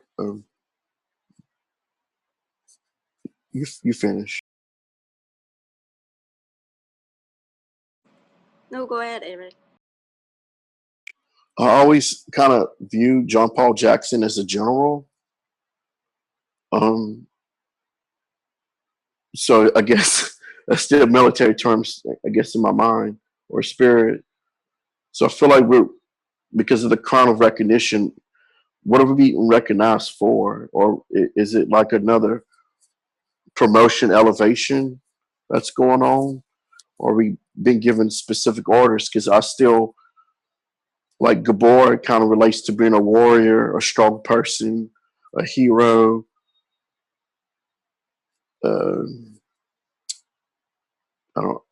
you finish. no, go ahead, Eric. I always kind of view John Paul Jackson as a general. Um, so I guess that's still military terms, I guess, in my mind or spirit. So I feel like we're because of the crown of recognition. What are we being recognized for, or is it like another promotion, elevation that's going on, or are we been given specific orders? Because I still like Gabor. It kind of relates to being a warrior, a strong person, a hero. Uh, I don't.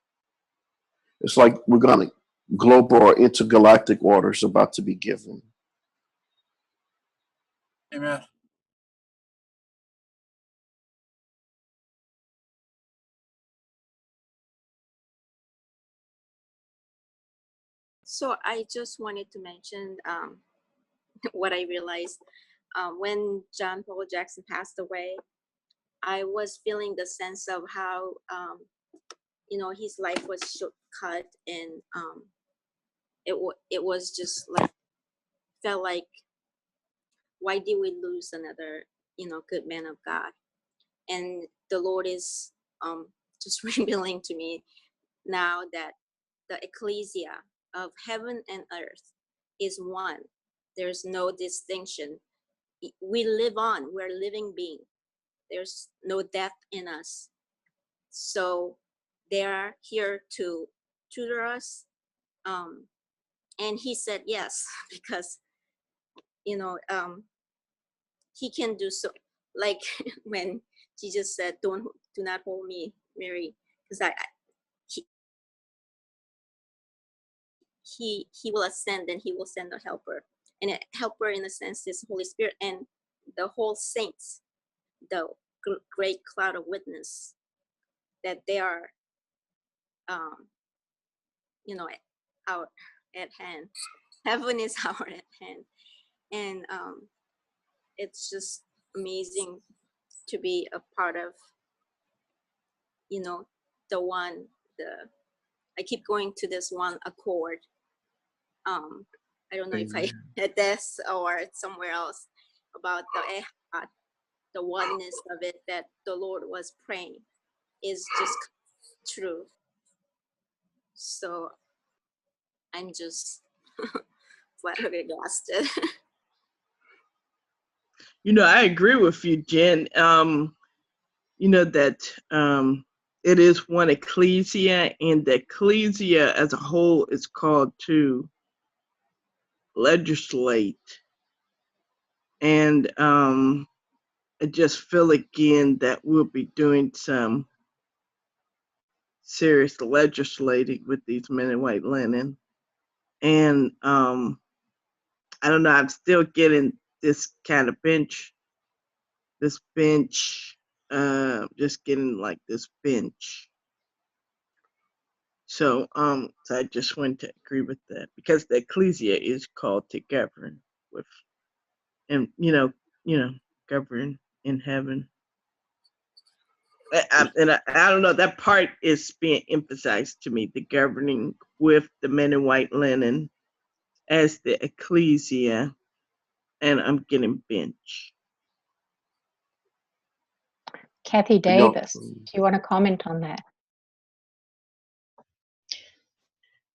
It's like we're gonna global or intergalactic orders about to be given. Amen. So I just wanted to mention what I realized when John Paul Jackson passed away. I was feeling the sense of how his life was cut, and it was just like felt like, why did we lose another good man of God? And the Lord is just revealing to me now that the ecclesia of heaven and earth is one. There's no distinction. We live on. We're living being. There's no death in us. So they are here to tutor us. And he said yes, because you know he can do so. Like when Jesus said, do not hold me, Mary," because he, he will ascend and he will send a helper, and a helper in a sense is Holy Spirit. And the whole saints, the great cloud of witness, that they are, you know, out at hand. Heaven is out at hand. And it's just amazing to be a part of, you know, I keep going to this one accord. I don't know if I at this or somewhere else about the echad, the oneness of it that the Lord was praying is just true. So I'm just flat exhausted. You know, I agree with you, Jen. You know that it is one ecclesia, and the ecclesia as a whole is called to legislate. And I just feel again that we'll be doing some serious legislating with these men in white linen. And I don't know, I'm still getting this kind of bench, just getting like this bench. So so I just want to agree with that, because the ecclesia is called to govern with, and you know, govern in heaven. I don't know, that part is being emphasized to me, the governing with the men in white linen as the ecclesia, and I'm getting bench. Kathy You know, Davis, do you want to comment on that?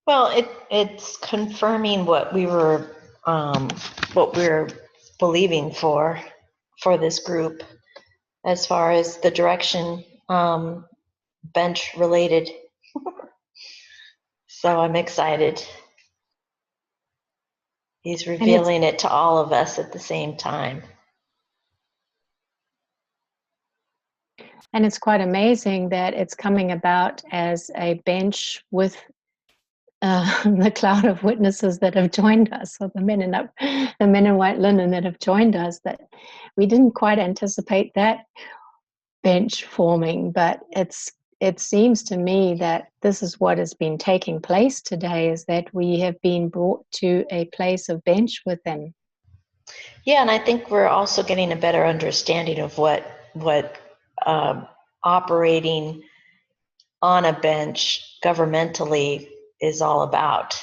Well, it's confirming what we were believing for this group as far as the direction bench related. So I'm excited. He's revealing it to all of us at the same time. And it's quite amazing that it's coming about as a bench with the cloud of witnesses that have joined us, or the men in white linen that have joined us. That we didn't quite anticipate that bench forming, but it seems to me that this is what has been taking place today, is that we have been brought to a place of bench with them. Yeah, and I think we're also getting a better understanding of what operating on a bench governmentally is all about.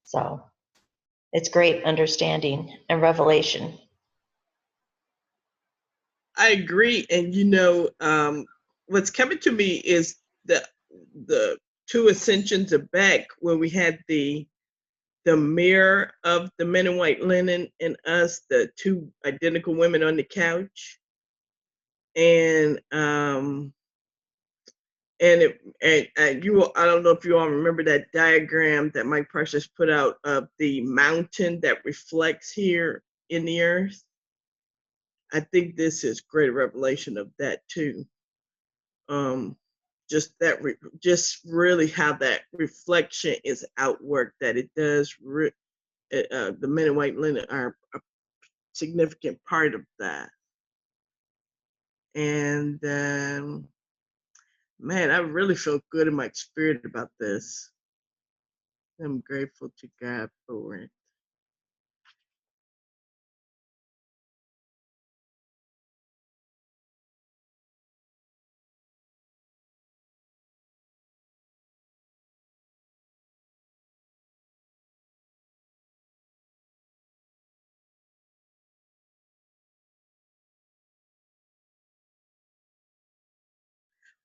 So it's great understanding and revelation. I agree, and you know, what's coming to me is the two ascensions are back, where we had the mirror of the men in white linen and us, the two identical women on the couch, and I don't know if you all remember that diagram that Mike Parsons put out of the mountain that reflects here in the earth. I think this is great revelation of that too. Just really how that reflection is outworked, that it does. The men in white linen are a significant part of that. And man, I really feel good in my spirit about this. I'm grateful to God for it.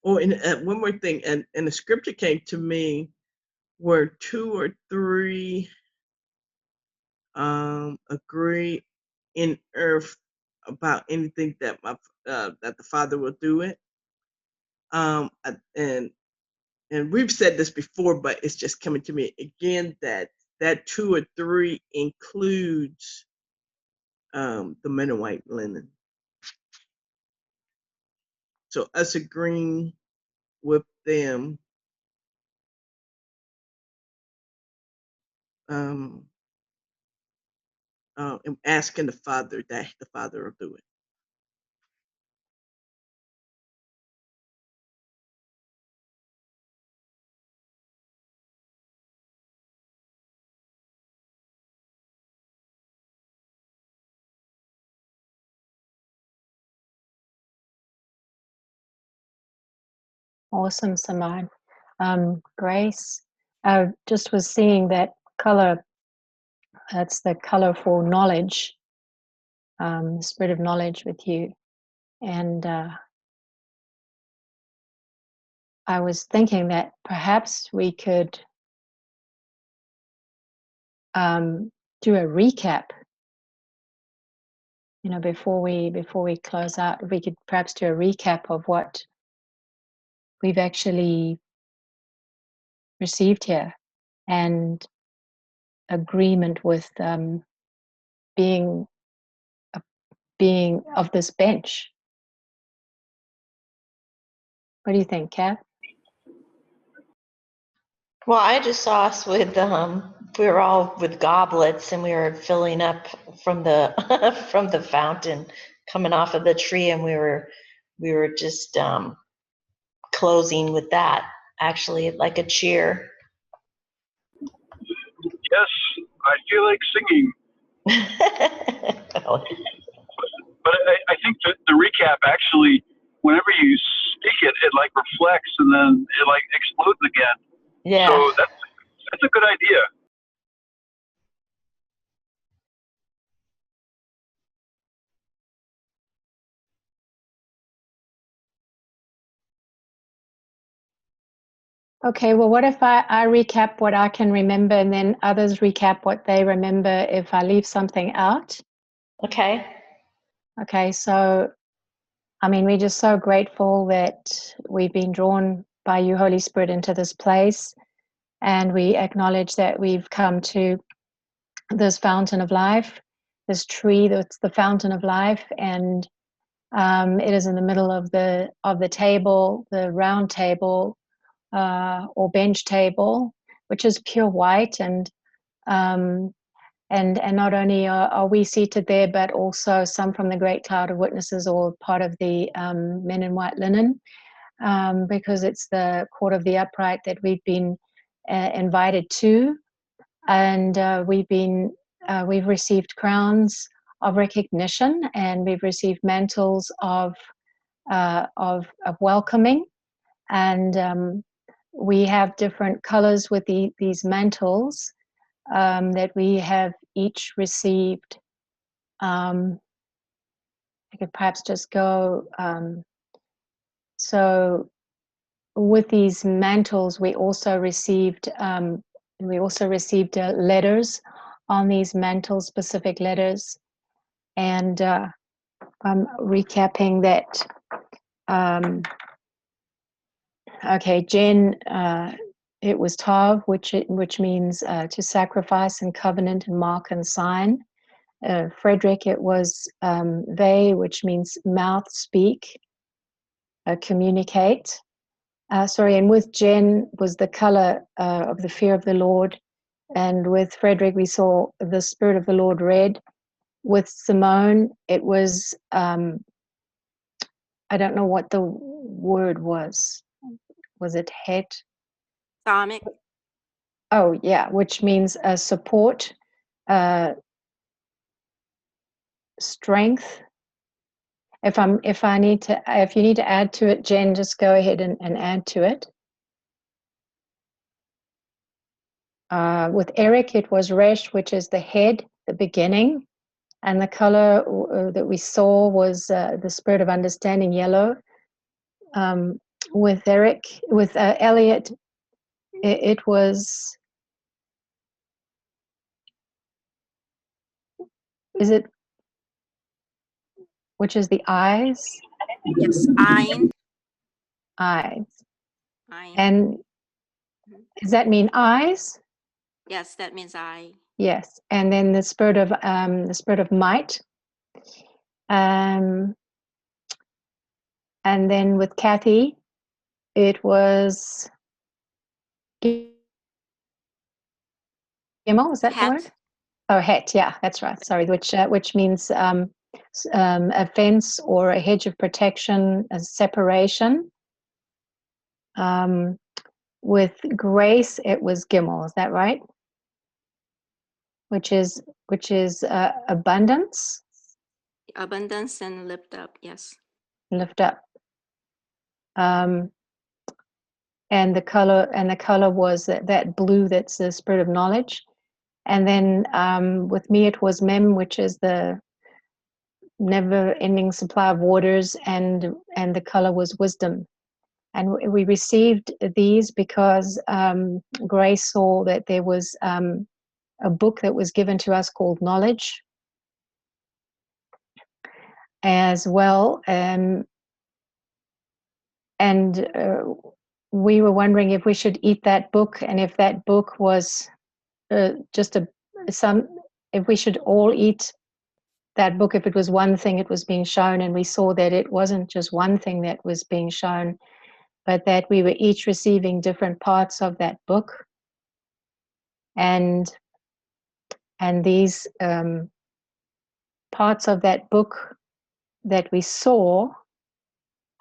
Oh, and one more thing, and the scripture came to me where 2 or 3 agree in earth about anything that that the Father will do it. And we've said this before, but it's just coming to me again that 2 or 3 includes the men in white linen. So us agreeing with them, and asking the Father that the Father will do it. Awesome, Simone. Grace, I just was seeing that color. That's the color for knowledge, the spirit of knowledge with you. And I was thinking that perhaps we could do a recap, you know, before we close out. If we could perhaps do a recap of what we've actually received here, and agreement with being of this bench. What do you think, Kat? Well, I just saw us with we were all with goblets and we were filling up from the from the fountain coming off of the tree, and we were just closing with that, actually, like a cheer. Yes, I feel like singing. But I think that the recap actually, whenever you speak it, it like reflects and then it like explodes again. Yeah. So that's a good idea. Okay, well, what if I recap what I can remember, and then others recap what they remember if I leave something out? Okay. Okay, so, I mean, we're just so grateful that we've been drawn by you, Holy Spirit, into this place. And we acknowledge that we've come to this fountain of life, this tree that's the fountain of life. And it is in the middle of the table, the round table, or bench table, which is pure white, and not only are we seated there, but also some from the great cloud of witnesses, or part of the men in white linen, because it's the court of the upright that we've been invited to, and we've received crowns of recognition, and we've received mantles of welcoming. And we have different colors with these mantles that we have each received. I could perhaps just go. So with these mantles, we also received letters on these mantles, specific letters, and I'm recapping that. Okay, Jen, it was Tav, which means to sacrifice and covenant and mark and sign. Frederick, it was Ve, which means mouth, speak, communicate. And with Jen was the color of the fear of the Lord. And with Frederick, we saw the Spirit of the Lord red. With Simone, it was, I don't know what the word was. Was it head? Stomach. Oh, yeah, which means support, strength. If you need to add to it, Jen, just go ahead and add to it. With Eric, it was Resh, which is the head, the beginning, and the color that we saw was the spirit of understanding, yellow. With Elliot, it was. Is it? Which is the eyes? Yes, Ein. Eyes. Ein. And does that mean eyes? Yes, that means eye. Yes. And then the spirit of might. And then with Kathy, it was Gimel, was that the word? Oh, het, yeah, that's right. Sorry, which means a fence or a hedge of protection, a separation. With grace, it was gimel. Is that right? Which is abundance. Abundance and lift up, yes. Lift up. And the color was that blue. That's the spirit of knowledge. And then with me, it was mem, which is the never-ending supply of waters, and the color was wisdom. And we received these because Grace saw that there was a book that was given to us called Knowledge as well. And we were wondering if we should eat that book, and if that book was if we should all eat that book, if it was one thing it was being shown. And we saw that it wasn't just one thing that was being shown, but that we were each receiving different parts of that book. And these parts of that book that we saw,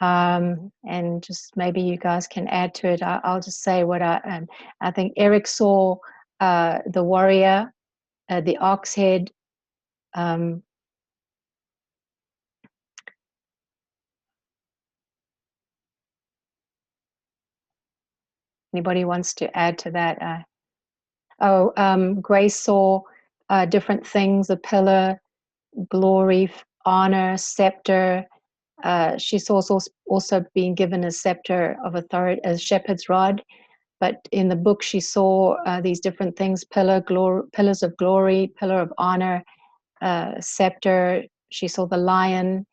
and just maybe you guys can add to it. I'll just say what I think Eric saw the warrior, the ox head, anybody wants to add to that? Grace saw different things: a pillar, glory, honor, scepter. She saw also being given a scepter of authority, a shepherd's rod. But in the book, she saw these different things: pillars of glory, pillar of honor, scepter. She saw the lion.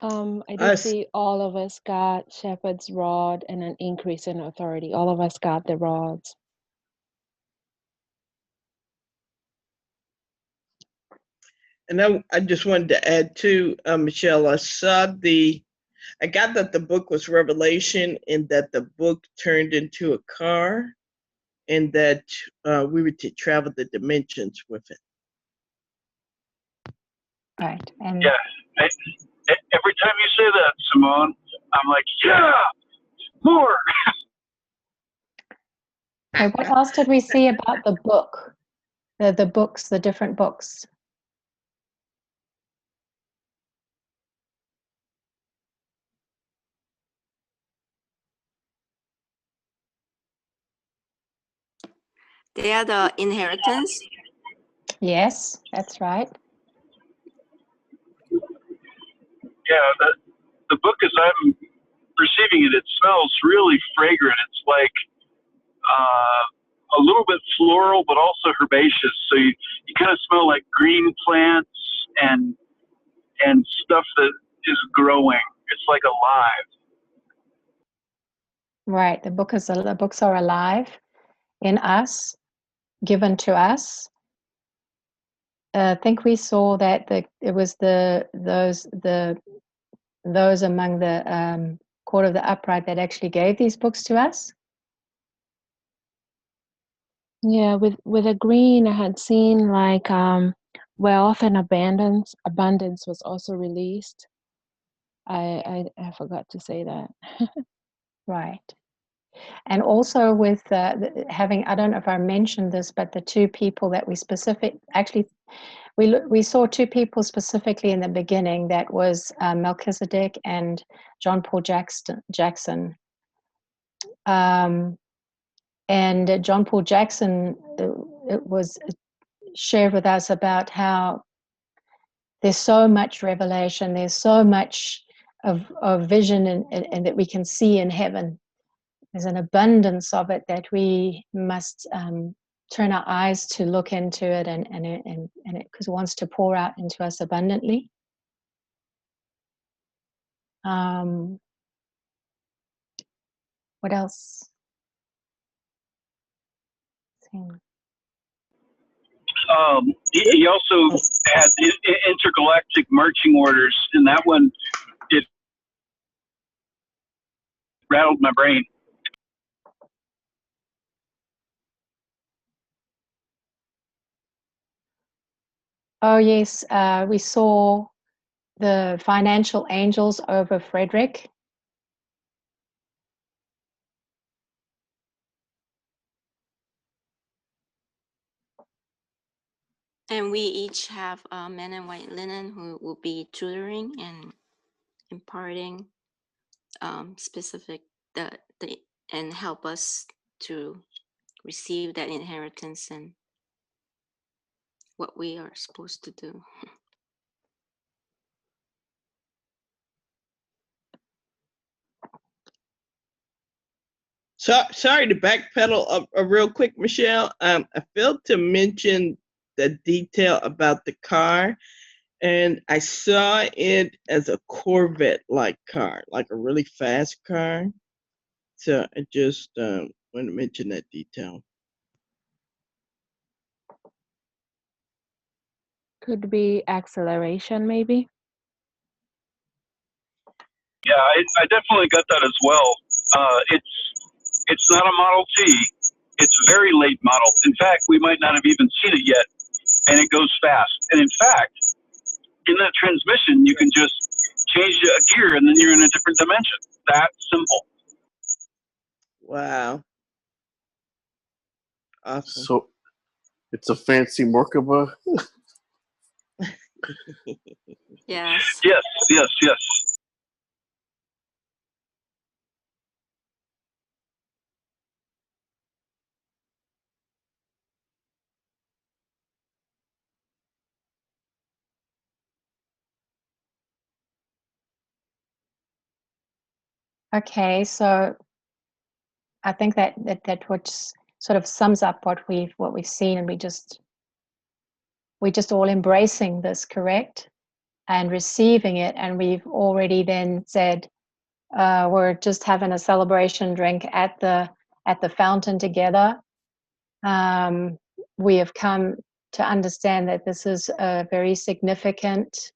I did see all of us got shepherd's rod and an increase in authority. All of us got the rods. And I just wanted to add too, Michelle, I got that the book was Revelation, and that the book turned into a car, and that we were to travel the dimensions with it. Right. And Yeah. Every time you say that, Simone, I'm like, yeah, more. so what else did we see about the book? The books, the different books. They are the inheritance. Yes, that's right. Yeah, the book, as I'm receiving it, it smells really fragrant. It's like a little bit floral, but also herbaceous. So you kind of smell like green plants and stuff that is growing. It's like alive. Right. The books are alive in us, given to us. I think we saw that it was those among the court of the upright that actually gave these books to us. Yeah, with a green, I had seen like wealth and abundance. Abundance was also released. I forgot to say that. Right. And also with having, I don't know if I mentioned this, but the two people that we saw two people specifically in the beginning. That was Melchizedek and John Paul Jackson. And John Paul Jackson it was shared with us about how there's so much revelation, there's so much of vision and that we can see in heaven. There's an abundance of it that we must turn our eyes to look into it, and it because it wants to pour out into us abundantly. What else? He also had intergalactic marching orders, and that one, it rattled my brain. Oh, yes. We saw the financial angels over Frederick. And we each have men in white linen who will be tutoring and imparting specific and help us to receive that inheritance and what we are supposed to do. So sorry to backpedal a real quick, Michelle. I failed to mention the detail about the car, and I saw it as a Corvette-like car, like a really fast car. So I just want to mention that detail. Could be acceleration, maybe. Yeah, I definitely got that as well. It's not a Model T. It's very late model. In fact, we might not have even seen it yet, and it goes fast. And in fact, in that transmission, you can just change a gear, and then you're in a different dimension. That simple. Wow. Awesome. So it's a fancy Merkaba. Yes. Yes, yes, yes. Okay, so I think that what sort of sums up what we've seen, and we just all embracing this, correct, and receiving it, and we've already then said we're just having a celebration drink at the fountain together. We have come to understand that this is a very significant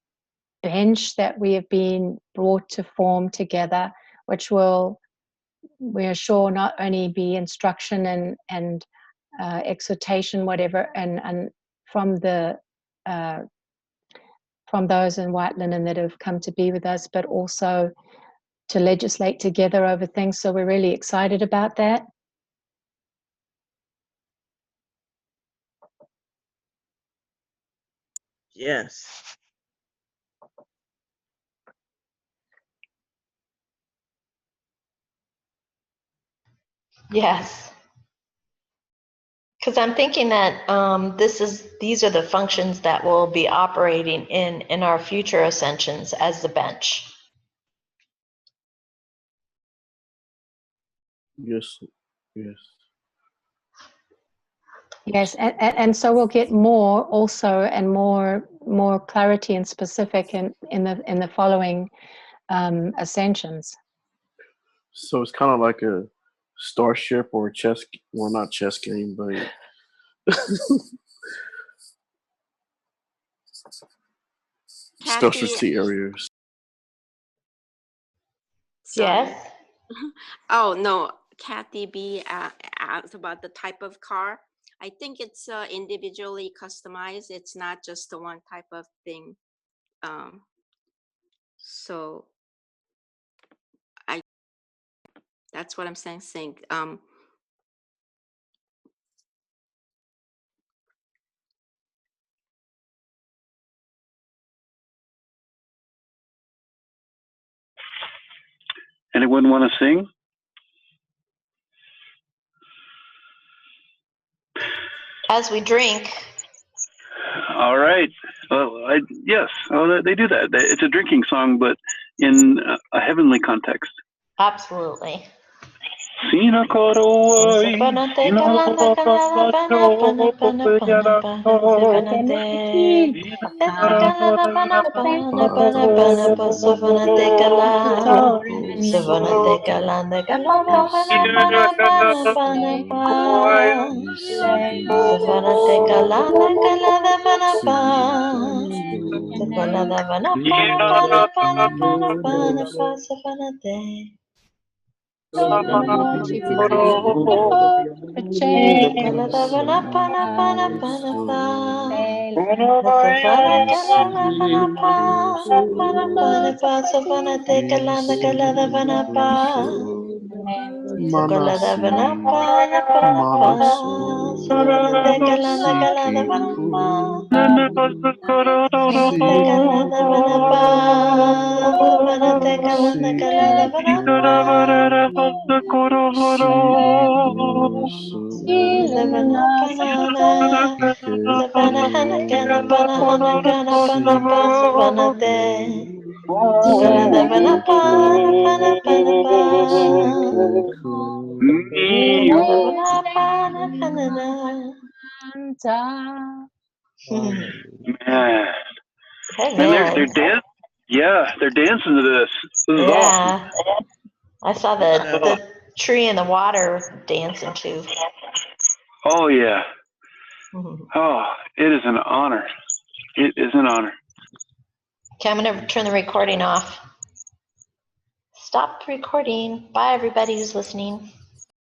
bench that we have been brought to form together, which will, we are sure, not only be instruction and exhortation, whatever, and from the from those in white linen that have come to be with us, but also to legislate together over things. So we're really excited about that. Yes. Yes. Because I'm thinking that these are the functions that will be operating in our future ascensions as the bench. Yes, yes. Yes, and so we'll get more also, and more clarity and specific in the following ascensions. So it's kind of like a starship or a chess, well, not chess game, but specialty areas. Sorry. Yes. Oh no, Kathy B asked about the type of car. I think it's individually customized. It's not just the one type of thing. So that's what I'm saying. Anyone want to sing? As we drink. All right. Well, yes. Oh, they do that. It's a drinking song, but in a heavenly context. Absolutely. Sina korowai, sina Man. Hey, And man. they're dancing to this. This is awesome. Yeah. I saw the tree and the water dancing too. Oh yeah. Oh, it is an honor. It is an honor. Okay, I'm going to turn the recording off. Stop recording. Bye, everybody who's listening.